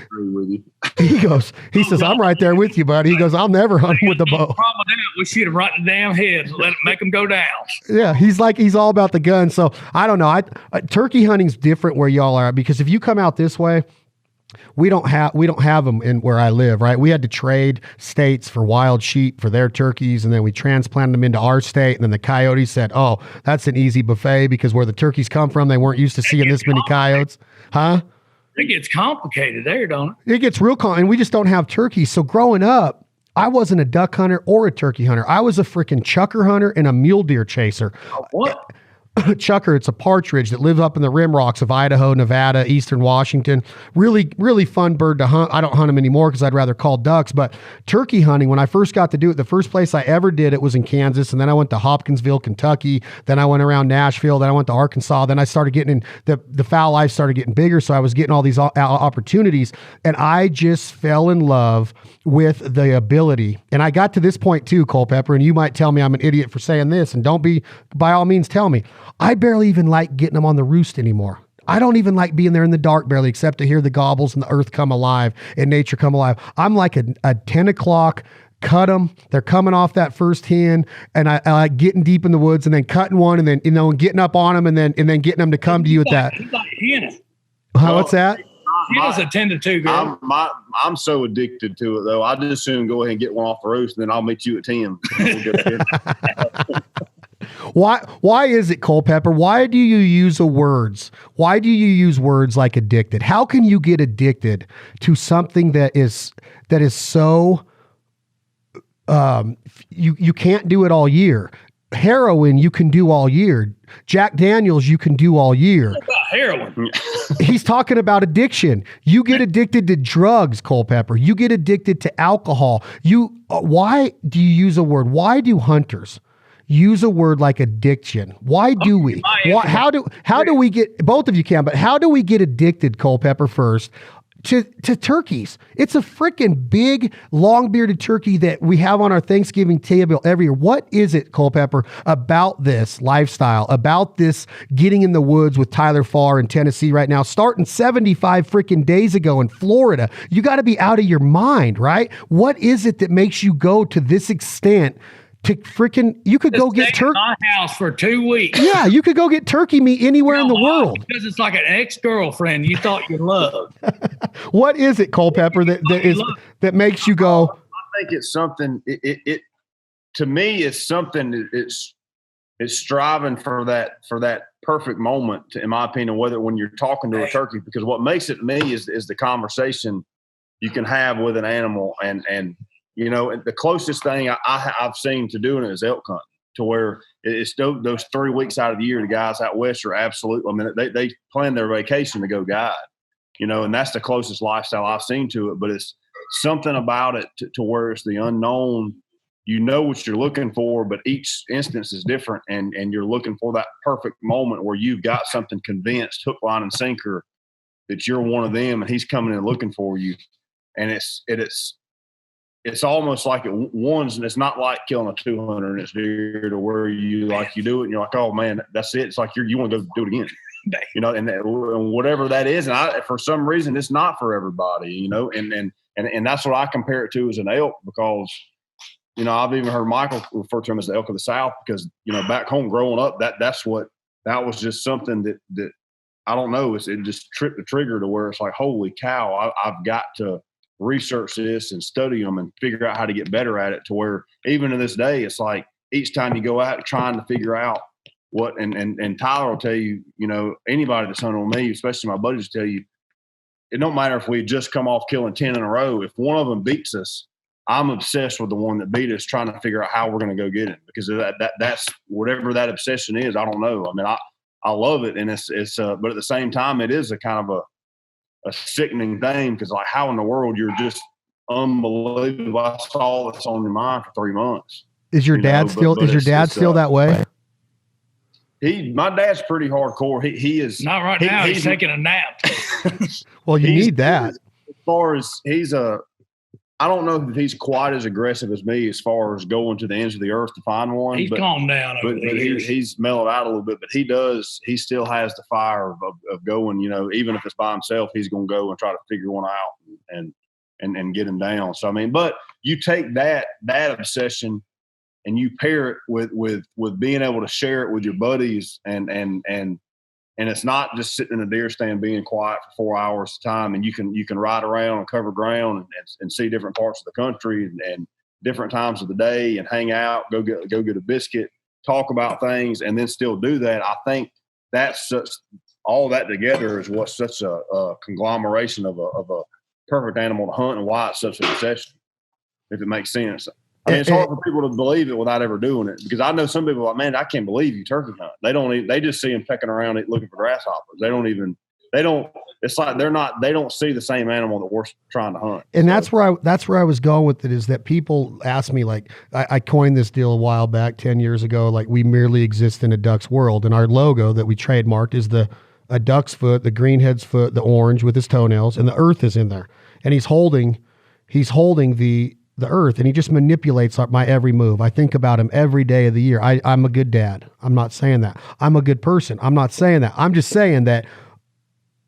He says, I'm right there with you, buddy. He goes, I'll never hunt with the bow.
We shoot him right in the damn head. Make him go down.
Yeah, he's all about the gun. So I don't know. Turkey hunting's different where y'all are, because if you come out this way, we don't have them in where I live, right? We had to trade states for wild sheep for their turkeys, and then we transplanted them into our state, and then the coyotes said, oh, that's an easy buffet, because where the turkeys come from, they weren't used to seeing this many coyotes. Huh?
It gets complicated there, don't it?
It gets real and we just don't have turkeys. So growing up, I wasn't a duck hunter or a turkey hunter. I was a freaking chucker hunter and a mule deer chaser.
What?
Chucker, it's a partridge that lives up in the rim rocks of Idaho, Nevada, Eastern Washington. Really, really fun bird to hunt. I don't hunt them anymore because I'd rather call ducks. But turkey hunting, when I first got to do it, the first place I ever did it was in Kansas. And then I went to Hopkinsville, Kentucky. Then I went around Nashville. Then I went to Arkansas. Then I started getting in the fowl life started getting bigger. So I was getting all these opportunities. And I just fell in love with the ability. And I got to this point too, Culpepper, and you might tell me I'm an idiot for saying this, and by all means tell me. I barely even like getting them on the roost anymore. I don't even like being there in the dark barely, except to hear the gobbles and the earth come alive and nature come alive. I'm like a 10 o'clock, cut them. They're coming off that first hen, and I like getting deep in the woods and then cutting one, and then, getting up on them and then getting them to come to you with that. What's that?
He was a 10 to 2 girl.
I'm so addicted to it though. I just soon go ahead and get one off the roost, and then I'll meet you at 10.
Why is it, Culpepper? Why do you use words? Why do you use words like addicted? How can you get addicted to something that is so you can't do it all year? Heroin you can do all year. Jack Daniels you can do all year.
What about heroin?
He's talking about addiction. You get addicted to drugs, Culpepper. You get addicted to alcohol. Why do you use a word? Why do hunters use a word like addiction? Why do we? How do we get, both of you can, but how do we get addicted, Culpepper, first, to turkeys? It's a freaking big, long-bearded turkey that we have on our Thanksgiving table every year. What is it, Culpepper, about this lifestyle, about this getting in the woods with Tyler Farr in Tennessee right now, starting 75 freaking days ago in Florida? You got to be out of your mind, right? What is it that makes you go to this extent to freaking, you could go get turkey.
My house for 2 weeks.
Yeah, you could go get turkey meat anywhere in the world.
Because it's like an ex-girlfriend you thought you loved.
What is it, Culpepper, that makes you go?
I think it's something. It to me, it's something. It's striving for that perfect moment. In my opinion, whether when you're talking to a turkey, because what makes it to me is the conversation you can have with an animal, and you know, the closest thing I've seen to doing it is elk hunting, to where it's those 3 weeks out of the year, the guys out west are absolutely, I mean, they plan their vacation to go guide, you know, and that's the closest lifestyle I've seen to it. But it's something about it to where it's the unknown. You know what you're looking for, but each instance is different, and you're looking for that perfect moment where you've got something convinced, hook, line, and sinker, that you're one of them, and he's coming in looking for you. And it's almost like it's not like killing a 200 and it's deer, to where you do it and you're like, oh man, that's it. It's like you want to go do it again, you know, and whatever that is. And for some reason, it's not for everybody, you know, and that's what I compare it to as an elk, because, you know, I've even heard Michael refer to him as the elk of the South, because, you know, back home growing up, that was just something that I don't know. It just tripped the trigger to where it's like, holy cow, I've got to research this and study them and figure out how to get better at it, to where even to this day, it's like each time you go out trying to figure out what, and Tyler will tell you, you know, anybody that's hunting with me, especially my buddies, tell you, it don't matter if we just come off killing 10 in a row. If one of them beats us, I'm obsessed with the one that beat us, trying to figure out how we're going to go get it, because that's whatever that obsession is. I don't know. I mean, I love it. And it's but at the same time, it is a kind of a sickening thing, because like, how in the world you're just unbelievable. That's all that's on your mind for 3 months. Is your dad still
that way?
My dad's pretty hardcore. He is
not right now. He's taking a nap.
Well, you need that.
As far as I don't know if he's quite as aggressive as me as far as going to the ends of the earth to find one.
He's calmed down over the years.
He's mellowed out a little bit, but he still has the fire of going, you know, even if it's by himself, he's going to go and try to figure one out and get him down. So, I mean, but you take that obsession and you pair it with being able to share it with your buddies, and it's not just sitting in a deer stand being quiet for 4 hours at a time, and you can ride around and cover ground and see different parts of the country and different times of the day and hang out, go get a biscuit, talk about things, and then still do that. I think that's all that together is what's such a conglomeration of a perfect animal to hunt, and why it's such an obsession, if it makes sense. I mean, it's hard for people to believe it without ever doing it, because I know some people are like, man, I can't believe you turkey hunt. They just see them pecking around looking for grasshoppers. It's like they don't see the same animal that we're trying to hunt.
And that's where I was going with it, is that people ask me, like, I coined this deal a while back, 10 years ago, like, we merely exist in a duck's world. And our logo that we trademarked is a duck's foot, the greenhead's foot, the orange with his toenails, and the earth is in there. And he's holding the earth, and he just manipulates my every move. I think about him every day of the year. I'm a good dad. I'm not saying that. I'm a good person. I'm not saying that. I'm just saying that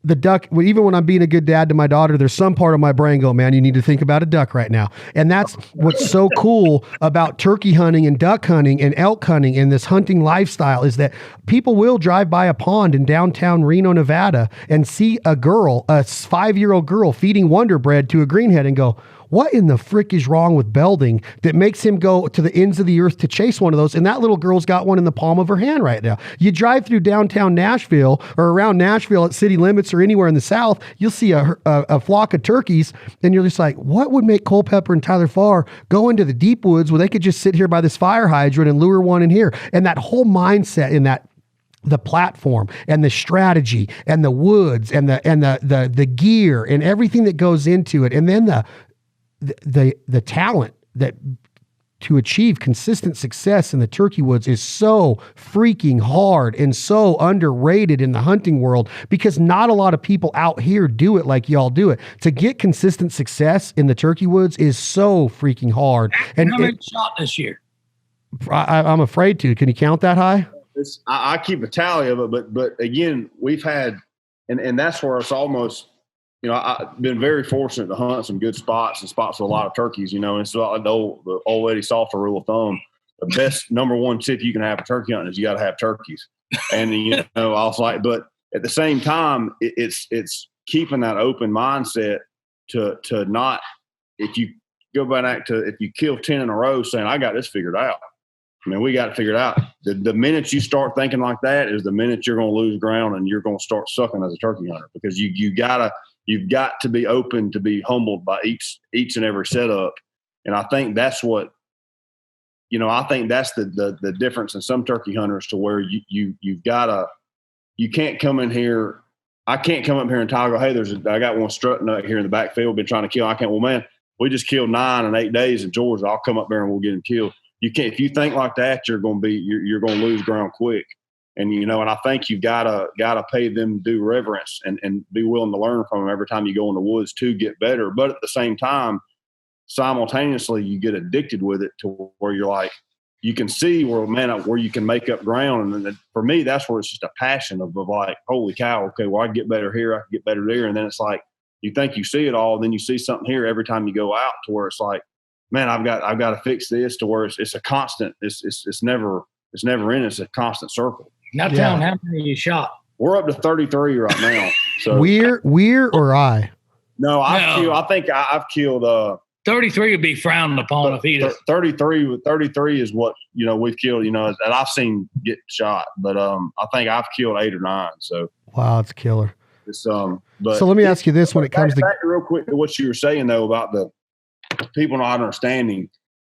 the duck, even when I'm being a good dad to my daughter, there's some part of my brain go, man, you need to think about a duck right now. And that's what's so cool about turkey hunting and duck hunting and elk hunting and this hunting lifestyle, is that people will drive by a pond in downtown Reno, Nevada, and see a 5-year-old girl feeding Wonder Bread to a greenhead and go, what in the frick is wrong with Belding that makes him go to the ends of the earth to chase one of those? And that little girl's got one in the palm of her hand right now. You drive through downtown Nashville or around Nashville at city limits or anywhere in the South, you'll see a flock of turkeys, and you're just like, what would make Culpepper and Tyler Farr go into the deep woods where they could just sit here by this fire hydrant and lure one in here? And that whole mindset in that the platform and the strategy and the woods and the gear and everything that goes into it. And then the talent that to achieve consistent success in the turkey woods is so freaking hard and so underrated in the hunting world, because not a lot of people out here do it like y'all do it. To get consistent success in the turkey woods is so freaking hard. And
how many shot this year?
I'm afraid to. Can you count that high?
I keep a tally of it, but again, we've had, and that's where it's almost, I've been very fortunate to hunt some good spots and spots with a lot of turkeys, and it's like the old lady Salter rule of thumb. The best number one tip you can have for turkey hunting is you got to have turkeys. And, I was like, but at the same time, it's keeping that open mindset to not, if you go back to, if you kill 10 in a row saying, I got this figured out. I mean, we got it figured out. The minute you start thinking like that is the minute you're going to lose ground and you're going to start sucking as a turkey hunter, because you've got to be open to be humbled by each and every setup. And I think that's what, I think that's the difference in some turkey hunters, to where you've got to, you can't come in here. I can't come up here and toggle, hey, I got one strutting out here in the backfield, been trying to kill. I can't, well, man, we just killed 9 in 8 days in Georgia. I'll come up there and we'll get him killed. You can't, if you think like that, you're going to lose ground quick. And, and I think you've got to pay them due reverence and be willing to learn from them every time you go in the woods to get better. But at the same time, simultaneously, you get addicted with it to where you're like, you can see where you can make up ground. And then for me, that's where it's just a passion of like, holy cow, okay, well, I can get better here, I can get better there. And then it's like, you think you see it all, then you see something here every time you go out, to where it's like, man, I've got to fix this, to where it's a constant. It's never in. It's a constant circle.
Now tell them how many you shot.
We're up to 33 right now. So
Weir or I?
No, I think I've killed.
33 would be frowned upon if he.
33 is what we've killed. And I've seen get shot, but I think I've killed 8 or 9. So
wow, it's killer.
It's But
so let me ask you this: when it comes to
real quick to what you were saying though about the people not understanding,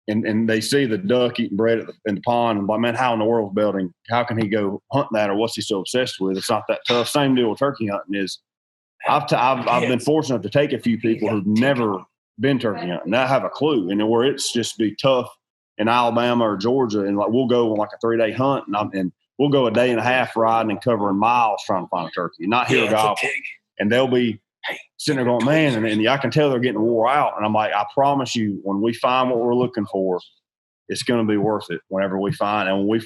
and they see the duck eating bread in the pond, and like, man, how in the world's building? How can he go hunt that, or what's he so obsessed with? It's not that tough. Same deal with turkey hunting is. I've been fortunate to take a few people who've never been turkey hunting, that have a clue, and where it's just be tough in Alabama or Georgia, and like we'll go on like a 3-day hunt, and we'll go a day and a half riding and covering miles trying to find a turkey, not hear a gobble, and they'll be sitting there going, man, and I can tell they're getting wore out. And I'm like, I promise you, when we find what we're looking for, it's going to be worth it whenever we find. And when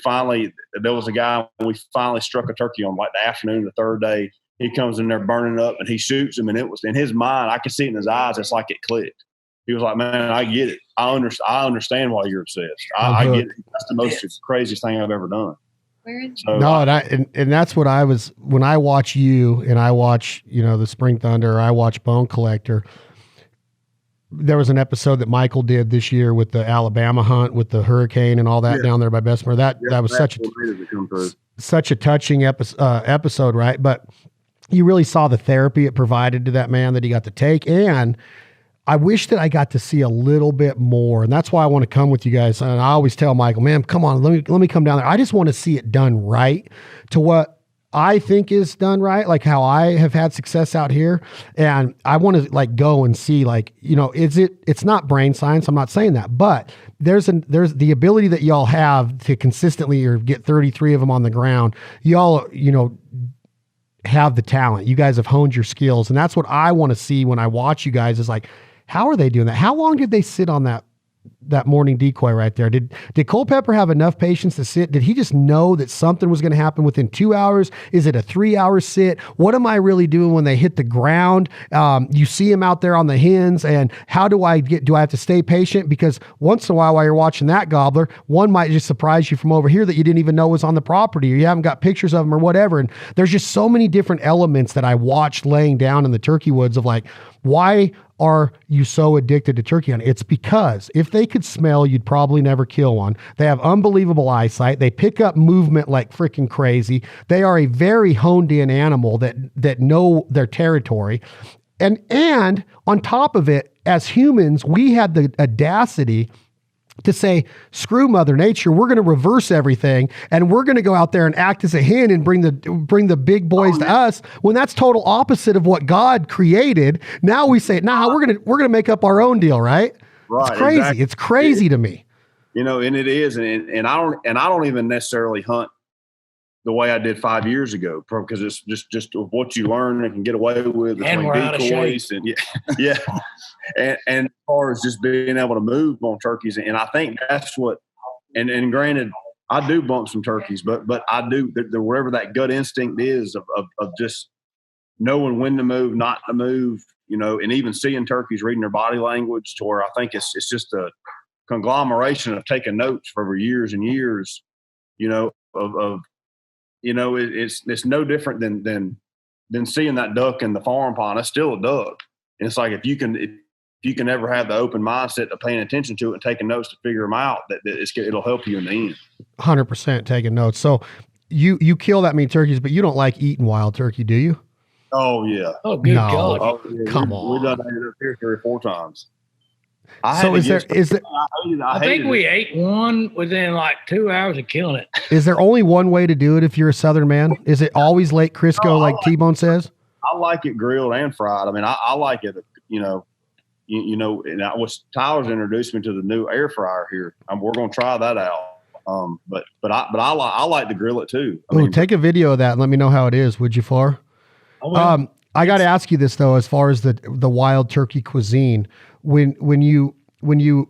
there was a guy, we finally struck a turkey on like the afternoon of the 3rd day. He comes in there burning up and he shoots him. And it was in his mind, I could see it in his eyes. It's like it clicked. He was like, man, I get it. I understand why you're obsessed. I get it. That's the most craziest thing I've ever done.
So, no, and that's what I was, when I watch you and I watch, the Spring Thunder, or I watch Bone Collector. There was an episode that Michael did this year with the Alabama hunt with the hurricane and all that down there by Bessemer. That was such a touching episode, right? But you really saw the therapy it provided to that man that he got to take. And I wish that I got to see a little bit more. And that's why I want to come with you guys. And I always tell Michael, man, come on, let me come down there. I just want to see it done right, to what I think is done right, like how I have had success out here. And I want to like go and see, like, it's not brain science. I'm not saying that, but there's the ability that y'all have to consistently or get 33 of them on the ground. Y'all, have the talent. You guys have honed your skills. And that's what I want to see when I watch you guys, is like, how are they doing that? How long did they sit on that morning decoy right there? Did Culpepper have enough patience to sit? Did he just know that something was going to happen within 2 hours? Is it a 3-hour sit? What am I really doing when they hit the ground? You see him out there on the hens, and how do I have to stay patient? Because once in a while you're watching that gobbler, one might just surprise you from over here that you didn't even know was on the property, or you haven't got pictures of them or whatever. And there's just so many different elements that I watched laying down in the turkey woods of like, why are you so addicted to turkey hunting? It's because if they could smell, you'd probably never kill one. They have unbelievable eyesight. They pick up movement like freaking crazy. They are a very honed in animal that know their territory. And on top of it, as humans, we had the audacity to say, screw Mother Nature, we're going to reverse everything, and we're going to go out there and act as a hen and bring the big boys to us, when that's total opposite of what God created. Now we say, nah, we're gonna make up our own deal, right? Right. It's crazy. Exactly. It's crazy to me.
You know, and it is, and I don't even necessarily hunt the way I did 5 years ago, because it's just what you learn and can get away with.
And we're out of shape.
And yeah. and as far as just being able to move on turkeys, and I think that's what. And granted, I do bump some turkeys, but I do wherever that gut instinct is of just knowing when to move, not to move, you know, and even seeing turkeys, reading their body language, to where I think it's just a conglomeration of taking notes for over years and years, you know, of you know, it's no different than seeing that duck in the farm pond. It's still a duck. And it's like, if you can ever have the open mindset of paying attention to it and taking notes to figure them out, it'll help you in the end.
100% taking notes. So you kill that many turkeys, but you don't like eating wild turkey, do you?
Oh yeah.
Oh good God.
Oh, yeah. Come on. We've done that here 3 or 4 times.
I think we ate one within like 2 hours of killing it.
Is there only one way to do it if you're a Southern man? Is it always Lake Crisco, like T-Bone says?
I like it grilled and fried. I mean, I like it, you know, and Tyler's introduced me to the new air fryer here. We're going to try that out. But I like to grill it too.
Take a video of that and let me know how it is, would you, Farr? I got to ask you this though, as far as the wild turkey cuisine, when you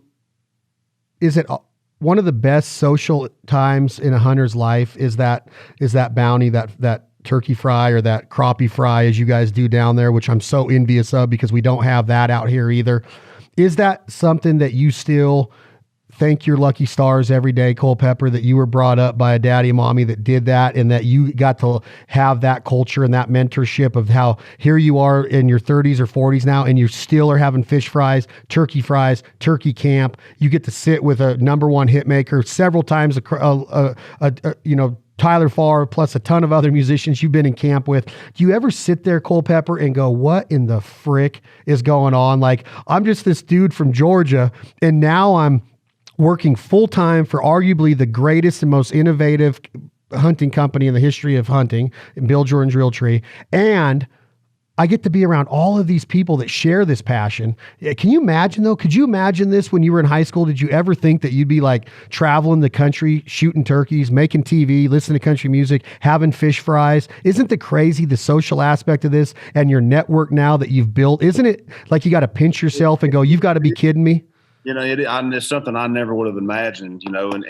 is it one of the best social times in a hunter's life is that bounty, that turkey fry or that crappie fry, as you guys do down there, which I'm so envious of because we don't have that out here either. Is that something that you still thank your lucky stars every day, Culpepper, that you were brought up by a daddy and mommy that did that, and that you got to have that culture and that mentorship of how here you are in your 30s or 40s now, and you still are having fish fries, turkey camp. You get to sit with a #1 hit maker several times, you know, Tyler Farr, plus a ton of other musicians you've been in camp with. Do you ever sit there, Culpepper, and go, what in the frick is going on? Like, I'm just this dude from Georgia, and now I'm working full-time for arguably the greatest and most innovative hunting company in the history of hunting, Bill Jordan's Realtree. And I get to be around all of these people that share this passion. Can you imagine though? Could you imagine this when you were in high school? Did you ever think that you'd be like traveling the country, shooting turkeys, making TV, listening to country music, having fish fries? Isn't it crazy, the social aspect of this and your network now that you've built? Isn't it like you got to pinch yourself and go, you've got to be kidding me?
You know, it's something I never would have imagined, you know, and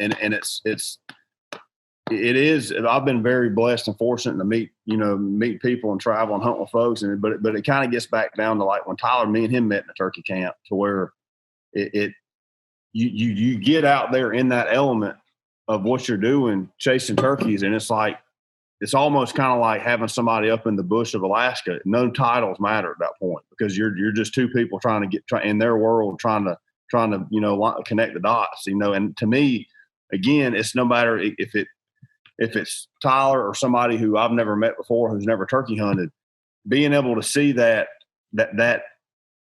it is. I've been very blessed and fortunate to meet people and travel and hunt with folks. But it kind of gets back down to like when Tyler, me and him met in a turkey camp, to where you get out there in that element of what you're doing, chasing turkeys. And it's like, it's almost kind of like having somebody up in the bush of Alaska. No titles matter at that point, because you're just two people trying to in their world, trying to, you know, connect the dots, you know. And to me, again, it's no matter if it's Tyler or somebody who I've never met before, who's never turkey hunted, being able to see that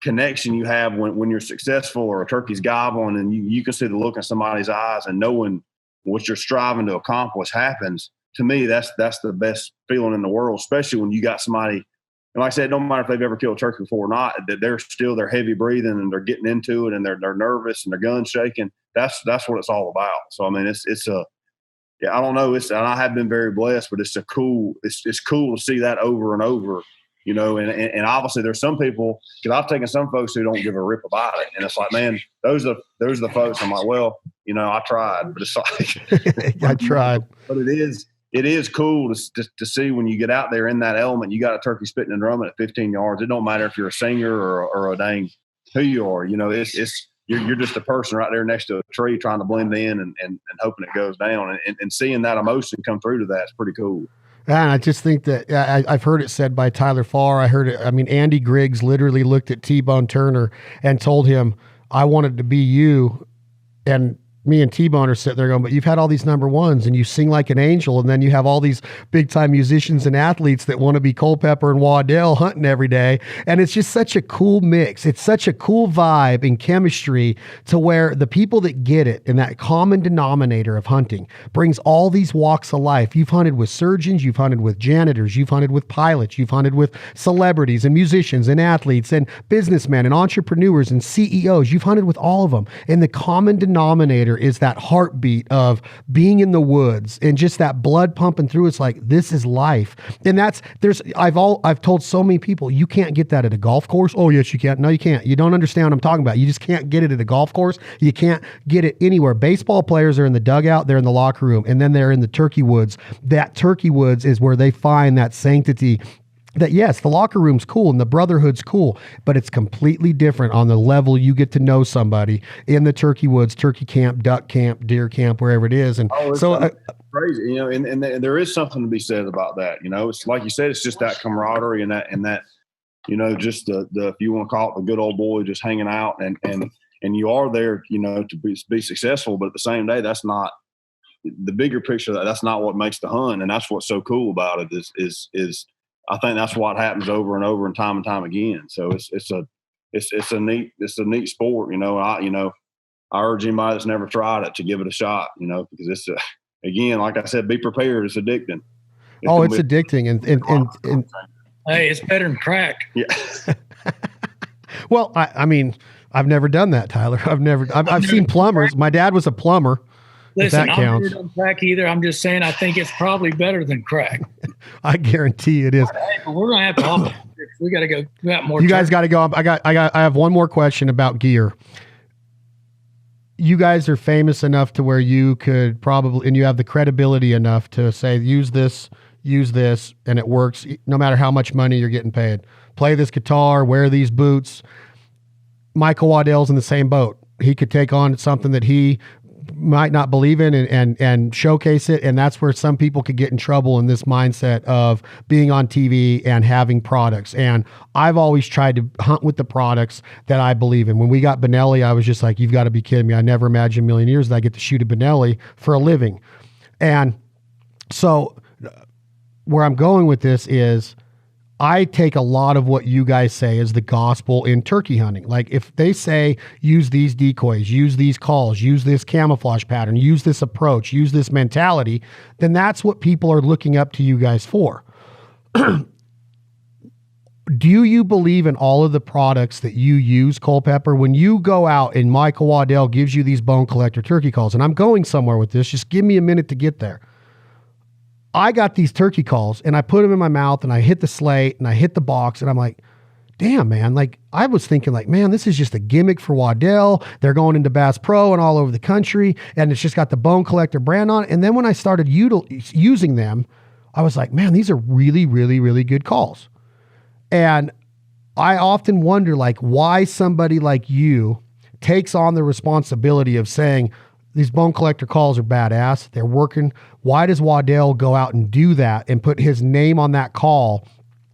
connection you have when you're successful or a turkey's gobbling, and you can see the look in somebody's eyes and knowing what you're striving to accomplish happens. To me, that's the best feeling in the world, especially when you got somebody. And like I said, it don't matter if they've ever killed a turkey before or not, that they're heavy breathing and they're getting into it and they're nervous and their guns shaking. That's what it's all about. So, I mean, I don't know. And I have been very blessed, but it's cool to see that over and over, you know, and obviously there's some people, because I've taken some folks who don't give a rip about it. And it's like, man, those are the folks. I'm like, well, you know, I tried, but it's like,
I tried,
but it is cool to see when you get out there in that element. You got a turkey spitting and drumming at 15 yards. It don't matter if you're a singer or a dang who you are. You know, you're just a person right there next to a tree trying to blend in and hoping it goes down. And seeing that emotion come through to that is pretty cool.
And I just think that I've heard it said by Tyler Farr. I heard it. I mean, Andy Griggs literally looked at T-Bone Turner and told him, I wanted to be you. And me and T-Bone are sitting there going, but you've had all these number ones and you sing like an angel. And then you have all these big time musicians and athletes that want to be Culpepper and Waddell hunting every day. And it's just such a cool mix. It's such a cool vibe and chemistry to where the people that get it and that common denominator of hunting brings all these walks of life. You've hunted with surgeons, you've hunted with janitors, you've hunted with pilots, you've hunted with celebrities and musicians and athletes and businessmen and entrepreneurs and CEOs. You've hunted with all of them. And the common denominator is that heartbeat of being in the woods and just that blood pumping through. It's like, this is life. And I've told so many people, you can't get that at a golf course. Oh, yes, you can. No, you can't. You don't understand what I'm talking about. You just can't get it at a golf course. You can't get it anywhere. Baseball players are in the dugout, they're in the locker room, and then they're in the turkey woods. That turkey woods is where they find that sanctity. That yes, the locker room's cool and the brotherhood's cool, but it's completely different on the level you get to know somebody in the turkey woods, turkey camp, duck camp, deer camp, wherever it is. And
crazy, and there is something to be said about that. It's like you said, it's just that camaraderie and that just the if you want to call it the good old boy, just hanging out and you are there, to be successful, but at the same day, that's not the bigger picture. That's not what makes the hunt, and that's what's so cool about it is I think that's what happens over and over and time again. So it's a neat sport. I urge anybody that's never tried it to give it a shot. Because again, like I said, be prepared. It's addicting.
It's addicting, and
hey, it's better than crack.
Yeah.
Well, I mean, I've never done that, Tyler. I've seen plumbers. My dad was a plumber.
Listen,
that counts.
I'm not on crack either. I'm just saying I think it's probably better than crack.
I guarantee it is.
Hey, but we're gonna have to hop. We got to go. We got more.
You guys got to go. I have one more question about gear. You guys are famous enough to where you could probably, and you have the credibility enough to say, use this, and it works no matter how much money you're getting paid. Play this guitar, wear these boots. Michael Waddell's in the same boat. He could take on something that he might not believe in and showcase it. And that's where some people could get in trouble in this mindset of being on TV and having products. And I've always tried to hunt with the products that I believe in. When we got Benelli, I was just like, you've got to be kidding me. I never imagined a million years that I get to shoot a Benelli for a living. And so where I'm going with this is I take a lot of what you guys say as the gospel in turkey hunting. Like if they say, use these decoys, use these calls, use this camouflage pattern, use this approach, use this mentality, then that's what people are looking up to you guys for. Do you believe in all of the products that you use, Culpepper? When you go out and Michael Waddell gives you these bone collector turkey calls, and I'm going somewhere with this, just give me a minute to get there. I got these turkey calls and I put them in my mouth and I hit the slate and I hit the box and I'm like, damn, man. Like I was thinking like, man, this is just a gimmick for Waddell. They're going into Bass Pro and all over the country and it's just got the bone collector brand on it. And then when I started using them, I was like, man, these are really, really, really good calls. And I often wonder like why somebody like you takes on the responsibility of saying, these bone collector calls are badass. They're working. Why does Waddell go out and do that and put his name on that call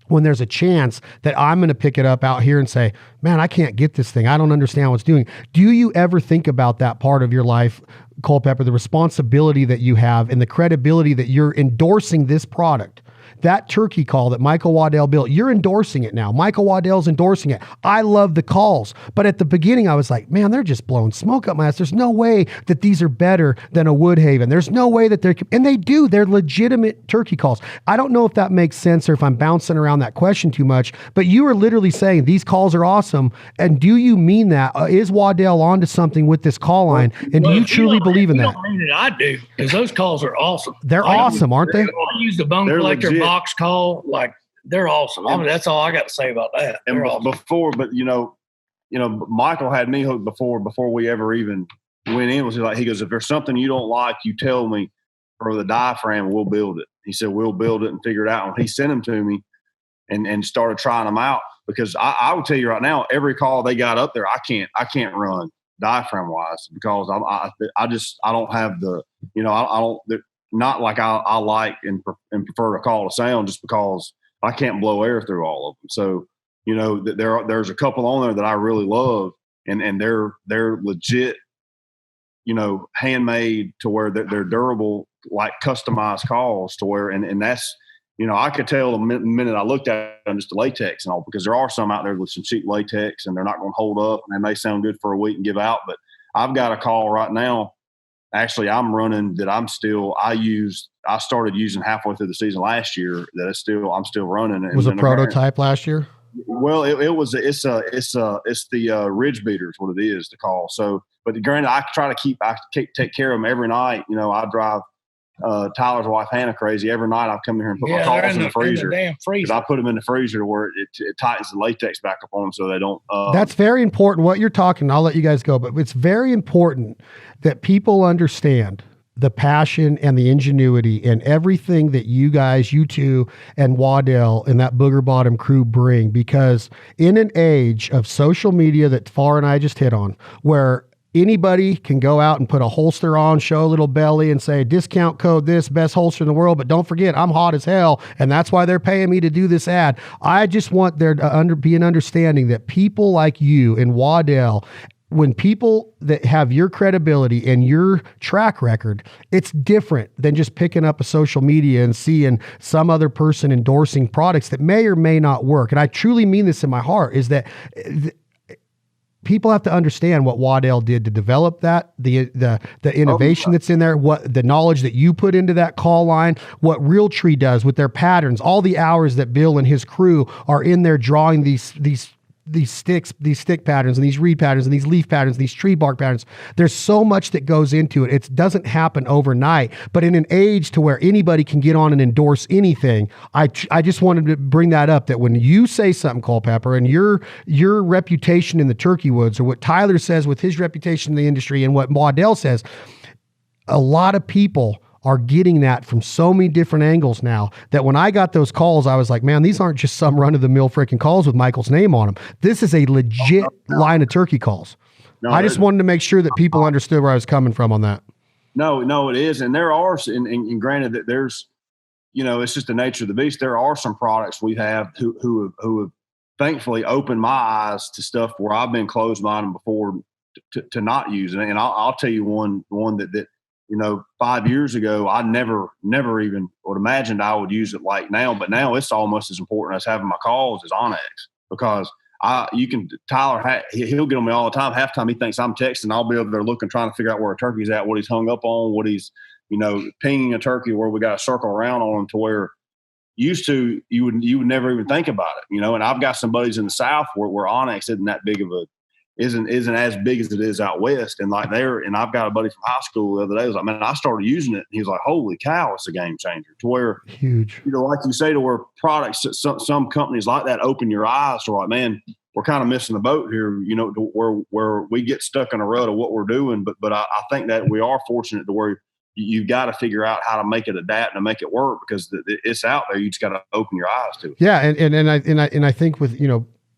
when there's a chance that I'm going to pick it up out here and say, man, I can't get this thing. I don't understand what's doing. Do you ever think about that part of your life, Culpepper, the responsibility that you have and the credibility that you're endorsing this product? That turkey call that Michael Waddell built, you're endorsing it now. Michael Waddell's endorsing it. I love the calls. But at the beginning, I was like, man, they're just blowing smoke up my ass. There's no way that these are better than a Woodhaven. There's no way that and they do. They're legitimate turkey calls. I don't know if that makes sense or if I'm bouncing around that question too much, but you are literally saying these calls are awesome. And do you mean that? Is Waddell onto something with this call line? And do you truly believe in that?
I don't mean it. I do, because those calls are awesome.
They're awesome, aren't they?
I use the bone collector box call, like they're awesome. I mean, that's all I got to say about that.
And
awesome.
Michael had me hooked before we ever even went in. Was like, he goes, if there's something you don't like, you tell me for the diaphragm, we'll build it. He said, we'll build it and figure it out. And he sent them to me and started trying them out because I would tell you right now, every call they got up there, I can't run diaphragm wise because I don't have the, I don't, not like I like and prefer to call to sound just because I can't blow air through all of them. So, there's a couple on there that I really love and they're legit, handmade to where they're durable, like customized calls to where, and that's, I could tell the minute I looked at them, just the latex and all, because there are some out there with some cheap latex and they're not going to hold up and they may sound good for a week and give out. But I've got a call right now. Actually, I'm running that I started using halfway through the season last year that I'm still running.
It was a prototype last year?
Well, it's the ridge beater is what it is to call. So, but granted, I take care of them every night. I drive Tyler's wife Hannah crazy. Every night I come in here and put my calls in the freezer. Because I put them in the freezer where it tightens the latex back up on them so they don't.
That's very important. What you're talking, I'll let you guys go, but it's very important that people understand the passion and the ingenuity and everything that you guys, you two and Waddell and that Booger Bottom crew bring, because in an age of social media that Farr and I just hit on, where anybody can go out and put a holster on, show a little belly and say, discount code this, best holster in the world. But don't forget, I'm hot as hell. And that's why they're paying me to do this ad. I just want there to be an understanding that people like you and Waddell, when people that have your credibility and your track record, it's different than just picking up a social media and seeing some other person endorsing products that may or may not work. And I truly mean this in my heart, is that people have to understand what Waddell did to develop that, the innovation that's in there, what the knowledge that you put into that call line, what Realtree does with their patterns, all the hours that Bill and his crew are in there drawing these stick patterns and these reed patterns and these leaf patterns, these tree bark patterns. There's so much that goes into it. It doesn't happen overnight, but in an age to where anybody can get on and endorse anything, I just wanted to bring that up, that when you say something, Culpepper, and your reputation in the turkey woods, or what Tyler says with his reputation in the industry and what Waddell says, a lot of people are getting that from so many different angles now, that when I got those calls, I was like, man, these aren't just some run-of-the-mill freaking calls with Michael's name on them. This is a legit line of turkey calls. No, I just wanted to make sure that people understood where I was coming from on that.
No, it is. And there are, and granted that there's, it's just the nature of the beast. There are some products we have who have thankfully opened my eyes to stuff where I've been closed-minded before to not use it. And I'll tell you one that 5 years ago, I never even would imagined I would use it like now. But now it's almost as important as having my calls as Onyx, because Tyler, he'll get on me all the time. Half the time he thinks I'm texting. I'll be over there looking, trying to figure out where a turkey's at, what he's hung up on, what he's, pinging a turkey where we got a circle around on him, to where used to you would never even think about it, And I've got some buddies in the South where Onyx isn't that big of isn't as big as it is out west. And and I've got a buddy from high school the other day was like, man, I started using it. And he's like, holy cow, it's a game changer. To where,
huge,
like you say, to where products, some companies like that open your eyes to like, man, we're kind of missing the boat here, to where we get stuck in a rut of what we're doing. But I think that we are fortunate to where you've got to figure out how to make it adapt and make it work, because it's out there. You just got to open your eyes to it.
Yeah. And I think with,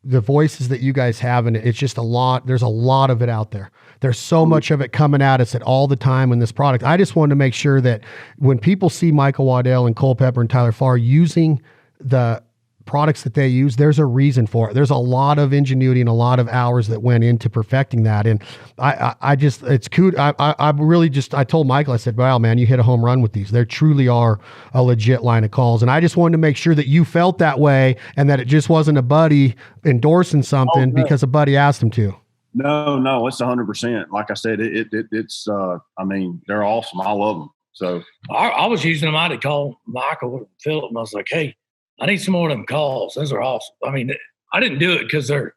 the voices that you guys have, and it's just a lot. There's a lot of it out there. There's so much of it coming at us at all the time in this product. I just wanted to make sure that when people see Michael Waddell and Culpepper and Tyler Farr using the products that they use, there's a reason for it. There's a lot of ingenuity and a lot of hours that went into perfecting that. And I just, it's cool. I told Michael, I said, wow, man, you hit a home run with these. They truly are a legit line of calls. And I just wanted to make sure that you felt that way, and that it just wasn't a buddy endorsing something because a buddy asked him to.
No, it's 100%. Like I said, it's they're awesome. I love them. So
I was using them. I had to call Michael and Philip, and I was like, hey, I need some more of them calls. Those are awesome. I mean, I didn't do it because they're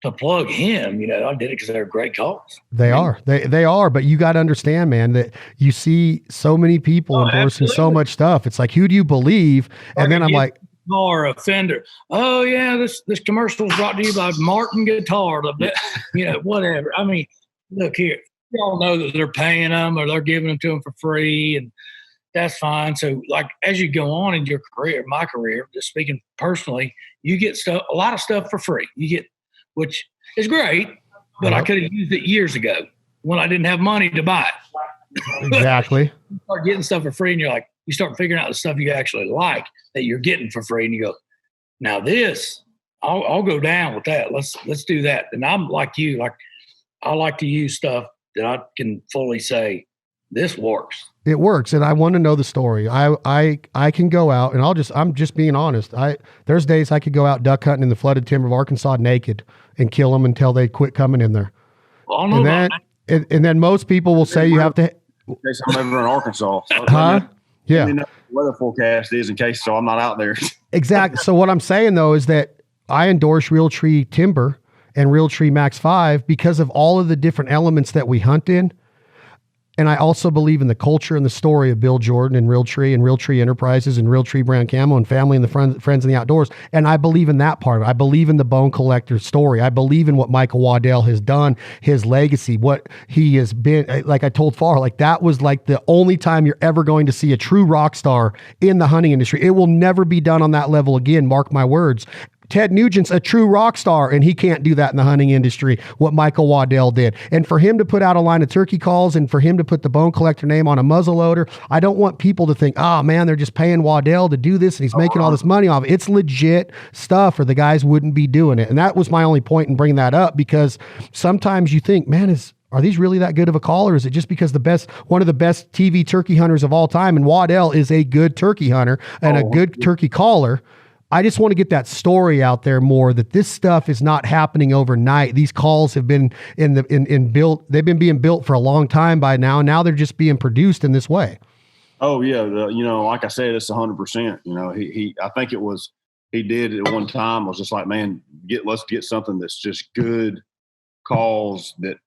to plug him. I did it because they're great calls.
They are. But you got to understand, man, that you see so many people endorsing so much stuff. It's like, who do you believe? And then I'm like,
or a Fender. Oh yeah, this commercial is brought to you by Martin Guitar. Whatever. I mean, look here. You all know that they're paying them or they're giving them to them for free, and that's fine. So, like, as you go on in your career, my career, just speaking personally, you get a lot of stuff for free. You get, which is great, but I could have used it years ago when I didn't have money to buy it.
Exactly.
You start getting stuff for free, and you start figuring out the stuff you actually like that you're getting for free, and you go, now this, I'll go down with that. Let's do that. And I'm like you, like I like to use stuff that I can fully say this works.
It works, and I want to know the story. I can go out, and I'm just being honest. There's days I could go out duck hunting in the flooded timber of Arkansas naked and kill them until they quit coming in there.
Well,
and then most people will say you have to.
In case I'm ever in Arkansas.
Huh? Yeah.
You know what the weather forecast is in case so I'm not out there.
Exactly. So what I'm saying though is that I endorse Realtree Timber and Realtree Max 5 because of all of the different elements that we hunt in. And I also believe in the culture and the story of Bill Jordan and Realtree Enterprises and Realtree Brand Camo and family and the friends in the outdoors. And I believe in that part of it. I believe in the bone collector story. I believe in what Michael Waddell has done, his legacy, what he has been. Like I told Farr, like that was like the only time you're ever going to see a true rock star in the hunting industry. It will never be done on that level again. Mark my words. Ted Nugent's a true rock star, and he can't do that in the hunting industry, what Michael Waddell did. And for him to put out a line of turkey calls and for him to put the bone collector name on a muzzle loader, I don't want people to think, oh man, they're just paying Waddell to do this and he's making all this money off it. It's legit stuff or the guys wouldn't be doing it. And that was my only point in bringing that up, because sometimes you think, man, are these really that good of a call, or is it just because one of the best TV turkey hunters of all time, and Waddell is a good turkey hunter and a good turkey caller. I just want to get that story out there more, that this stuff is not happening overnight. These calls have been they've been being built for a long time by now. And now they're just being produced in this way.
Oh yeah. Like I said, it's 100%, I think he did at one time was just like, man, let's get something that's just good calls that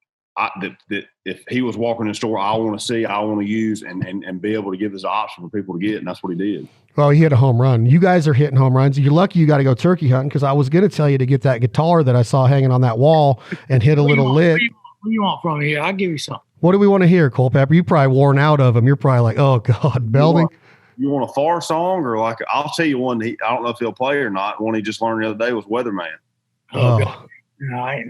if he was walking in the store, I want to see, I want to use and be able to give this option for people to get. And that's what he did.
Well, he hit a home run. You guys are hitting home runs. You're lucky you got to go turkey hunting, because I was going to tell you to get that guitar that I saw hanging on that wall and hit a little lick.
What do you want from me here? I'll give you something.
What do we want to hear, Culpepper? You're probably worn out of them. You're probably like, oh God, Belding.
You want a Farr song, or like, I'll tell you one, I don't know if he'll play or not. One he just learned the other day was Weatherman.
Oh. God. No, I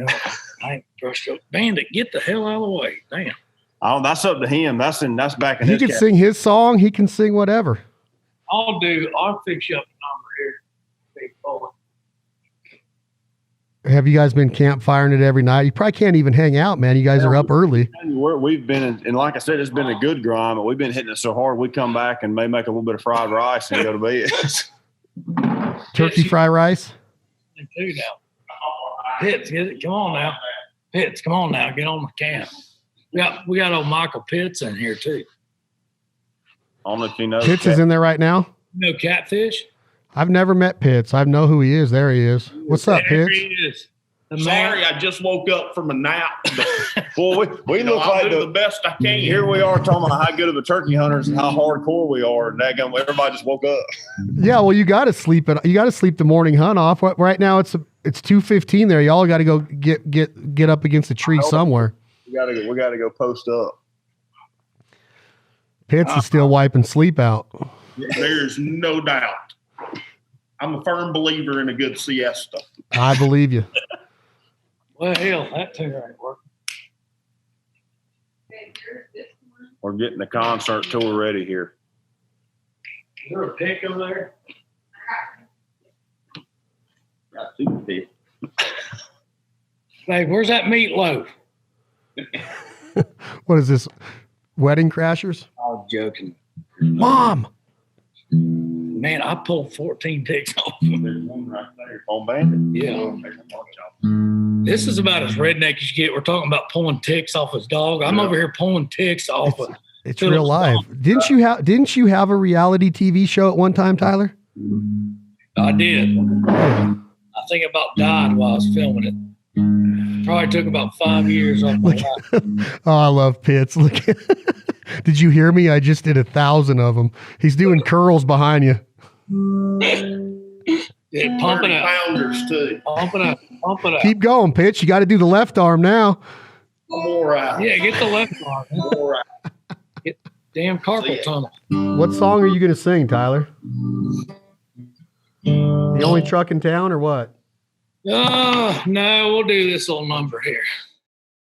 ain't brushed up. Bandit, get the hell out of the way. Damn.
Oh, that's up to him. That's back in
he
his
can sing his song. He can sing whatever.
I'll fix you up a number here. Big boy.
Have you guys been campfiring it every night? You probably can't even hang out, man. You guys are up early.
We've been and like I said, it's been a good grind, but we've been hitting it so hard. We come back and may make a little bit of fried rice and go to bed.
Turkey fried rice.
Too now. Pitts, come on now. Pitts, come on now. Get on the camp. We got old Michael Pitts in here too.
I don't know if you know.
Pitts is in there right now.
You know Catfish?
I've never met Pitts. I know who he is. There he is. What's up, Pitts?
He is.
Sorry, I just woke up from a nap.
Well, we look
I'll
like
do the best I can.
Here we are talking about how good of a turkey hunters and how hardcore we are, and everybody just woke up.
Yeah, well, you got to sleep the morning hunt off. Right now it's 2:15 there. Y'all got to go get up against a tree somewhere.
We got to go post up.
Pitts is still wiping sleep out.
There's no doubt. I'm a firm believer in a good siesta.
I believe you.
Well, hell, that tuner ain't working.
We're getting the concert tour ready here.
Is there a pick over there?
Got two picks.
Hey, where's that meatloaf?
What is this? Wedding crashers?
I was joking.
Mom!
Man, I pulled 14 ticks off.
There's one right there. On Bandit?
Yeah. This is about as redneck as you get. We're talking about pulling ticks off his dog. I'm over here pulling ticks off of.
It's real life. Didn't you have a reality TV show at one time, Tyler?
I did. I think I about died while I was filming it. Probably took about 5 years off my life.
Oh, I love Pitts. Look, did you hear me? I just did 1,000 of them. He's doing curls behind you.
Yeah, pump it up.
Pounders too.
Pump it up. Pump it up.
Keep going, Pitts. You got to do the left arm now.
I'm all right.
Yeah, get the left arm.
I'm all right.
Get the damn carpal tunnel.
What song are you going to sing, Tyler? The only truck in town, or what?
No, we'll do this little number here.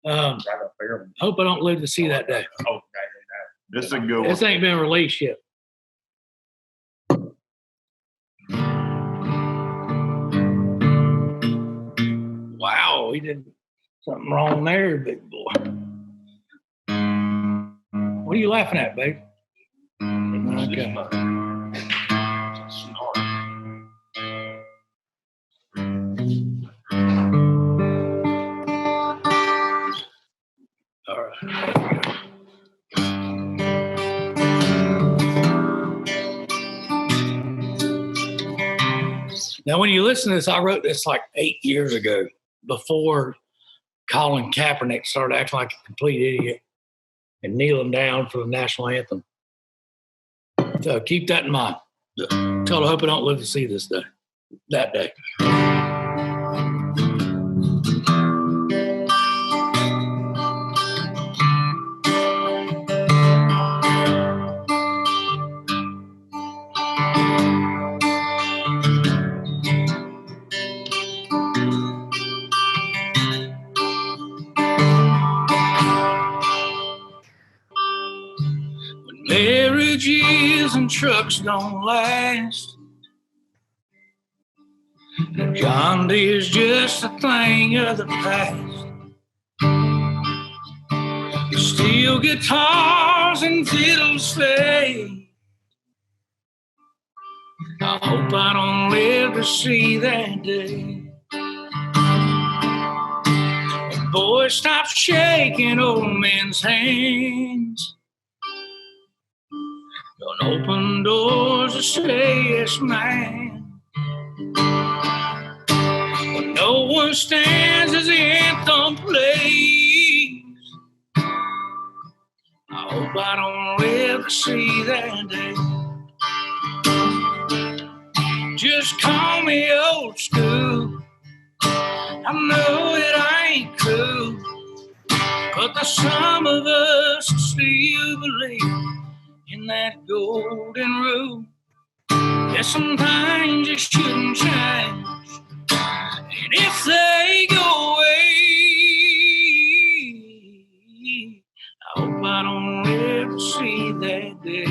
Hope I don't live to see that day.
Okay.
This is a good one.
This ain't been released yet. Wow, we did something wrong there, big boy. What are you laughing at, babe?
Okay.
All right. Now, when you listen to this, I wrote this like 8 years ago, before Colin Kaepernick started acting like a complete idiot and kneeling down for the national anthem. So keep that in mind. Tell I hope I don't live to see this day, that day. Marriages and trucks don't last. John Deere's just a thing of the past. Steel guitars and fiddles fade. I hope I don't live to see that day. When boys stop shaking old men's hands, don't open doors to say yes, man. When no one stands as the anthem plays, I hope I don't live to see that day. Just call me old school. I know it ain't cool, but there's some of us who still believe in that golden rule. Yeah, sometimes you shouldn't change, and if they go away, I hope I don't live to see that day.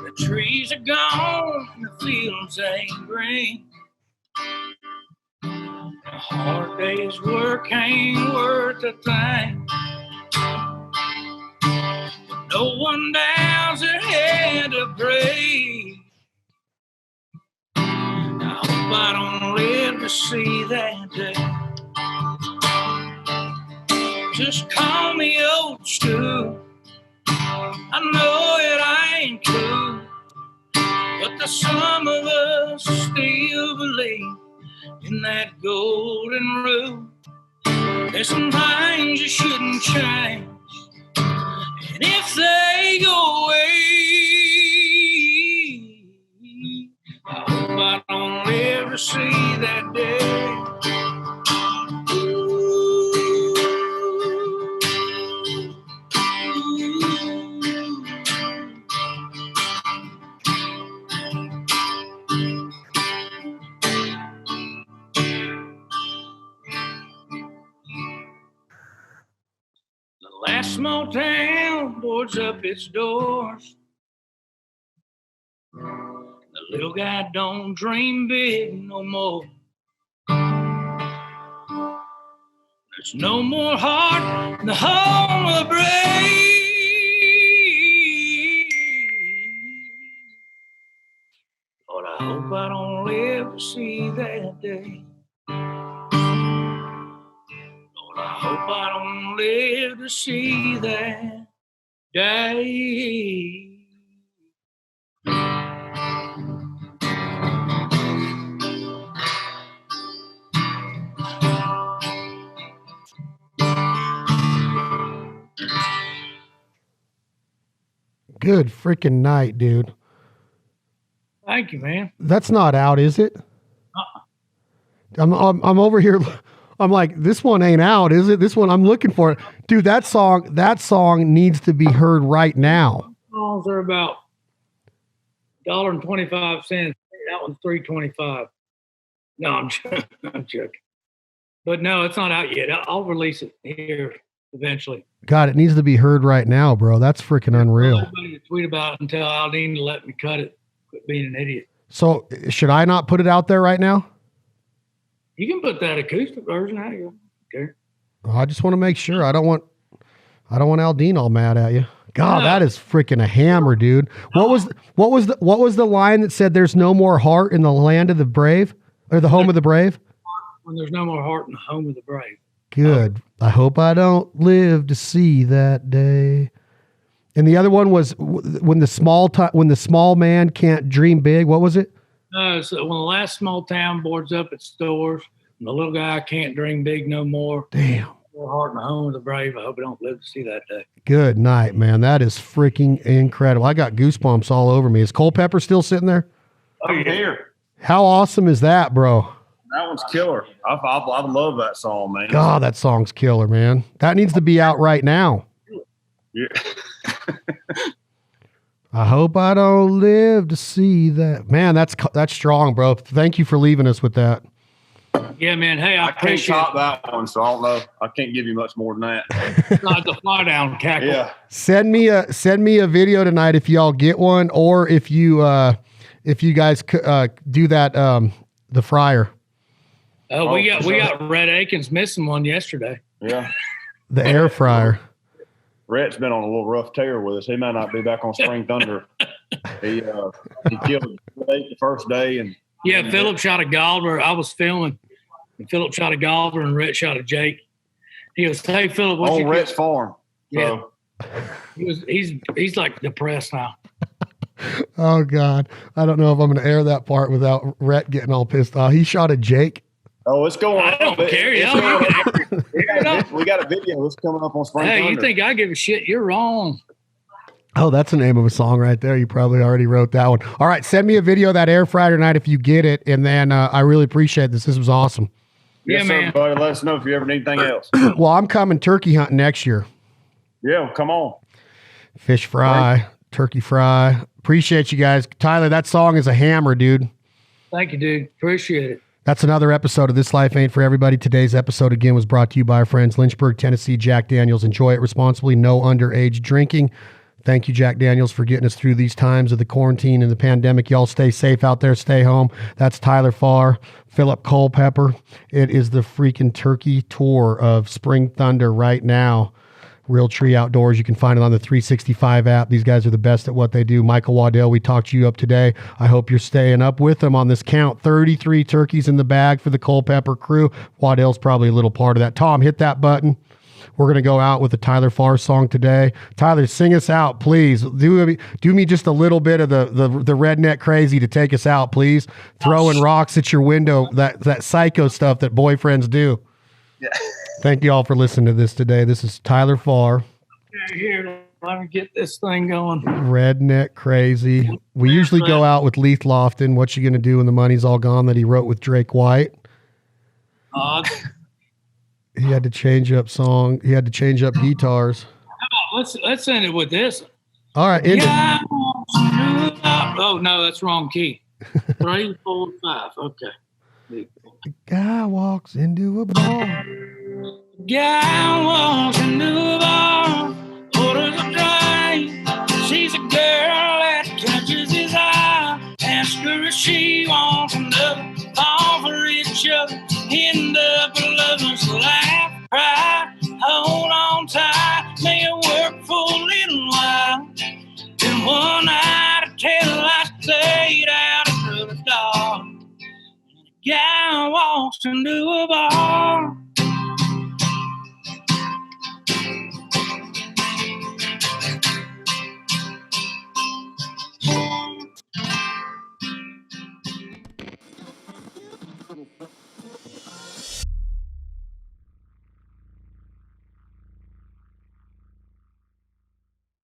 The trees are gone and the fields ain't green. A hard day's work ain't worth a thing. No one bows their head to pray. I hope I don't live to see that day. Just call me old school. I know it ain't cool, but there's some of us who still believe in that golden rule. There's sometimes you shouldn't change, and if they go away, I hope I don't live to see that day. Last small town boards up its doors. The little guy don't dream big no more. There's no more heart in the home of the brave. Lord, I hope I don't live to see that day. I hope I don't live to see that day.
Good freaking night, dude.
Thank you, man.
That's not out, is it? I'm over here. I'm like, this one ain't out, is it? This one, I'm looking for it. Dude, that song needs to be heard right now.
Songs are about $1.25. That one's $3.25. No, I'm joking. But no, it's not out yet. I'll release it here eventually.
God, it needs to be heard right now, bro. That's freaking unreal.
Everybody to tweet about it and tell Aldean to let me cut it. Quit being an idiot.
So should I not put it out there right now?
You can put that acoustic version out here. Okay.
I just want to make sure. I don't want I don't want Aldean all mad at you. God, that is freaking a hammer, dude. What was the line that said there's no more heart in the land of the brave or the home of the brave?
When there's no more heart in the home of the brave.
Good. I hope I don't live to see that day. And the other one was when the small man can't dream big. What was it?
So when the last small town boards up its doors and the little guy can't dream big no more.
Damn.
Heart in the home of the brave. I hope I don't live to see that day.
Good night, man. That is freaking incredible. I got goosebumps all over me. Is Culpepper still sitting there?
I'm here.
How awesome is that, bro?
That one's killer. I love that song, man.
God, that song's killer, man. That needs to be out right now.
Yeah.
I hope I don't live to see that. Man, that's strong, bro. Thank you for leaving us with that.
Yeah, man. Hey, I
can't
appreciate
top that one, so I don't know. I can't give you much more than that.
It's not the fly down cackle.
Yeah.
Send me a video tonight if y'all get one, or if you guys do that the fryer.
Oh, we got Red Akins missing one yesterday.
Yeah.
The air fryer.
Rhett's been on a little rough tear with us. He might not be back on Spring Thunder. He killed the first day, and
yeah, Philip shot a gobbler. I was filming, and Philip shot a gobbler, and Rhett shot a Jake. He goes, "Hey, Philip, what's
on
your
Rhett's farm?"
Yeah,
so.
he's like depressed now.
Oh God, I don't know if I'm going to air that part without Rhett getting all pissed off. He shot a Jake.
Oh, it's going.
I don't care.
We got a video. It's coming up on Spring
Hey,
Thunder.
You think I give a shit? You're wrong.
Oh, that's the name of a song right there. You probably already wrote that one. All right, send me a video of that air fryer tonight if you get it, and then I really appreciate this. This was awesome.
Yes,
yeah, man.
Buddy, let us know if you ever need anything else.
Well, I'm coming turkey hunting next year.
Yeah, come on.
Fish fry, turkey fry. Appreciate you guys. Tyler, that song is a hammer, dude.
Thank you, dude. Appreciate it.
That's another episode of This Life Ain't For Everybody. Today's episode, again, was brought to you by our friends, Lynchburg, Tennessee, Jack Daniels. Enjoy it responsibly. No underage drinking. Thank you, Jack Daniels, for getting us through these times of the quarantine and the pandemic. Y'all stay safe out there. Stay home. That's Tyler Farr, Philip Culpepper. It is the freaking turkey tour of Spring Thunder right now. Real Tree Outdoors. You can find it on the 365 app. These guys are the best at what they do. Michael Waddell, we talked you up today. I hope you're staying up with them on this count. 33 turkeys in the bag for the Culpepper crew. Waddell's probably a little part of that. Tom, hit that button. We're going to go out with the Tyler Farr song today. Tyler, sing us out, please. Do me just a little bit of the redneck crazy to take us out, please. Throwing rocks at your window, that psycho stuff that boyfriends do. Yeah. Thank you all for listening to this today. This is Tyler Farr.
Okay, here, let me get this thing going.
Redneck crazy. We usually go out with Leith Lofton. What you gonna do when the money's all gone? That he wrote with Drake White. He had to change up song. He had to change up guitars.
Let's end it with this.
All right.
Oh no, that's wrong key. 3, 4, 5. Okay.
The guy walks into a bar.
Guy walks into a bar, orders a drink. She's a girl that catches his eye. Ask her if she wants another, fall for each other. End up a lover's laugh, cry, hold on tight. May it work for a little while. Then one night a tail light stayed out under the dark. Guy walks into a bar.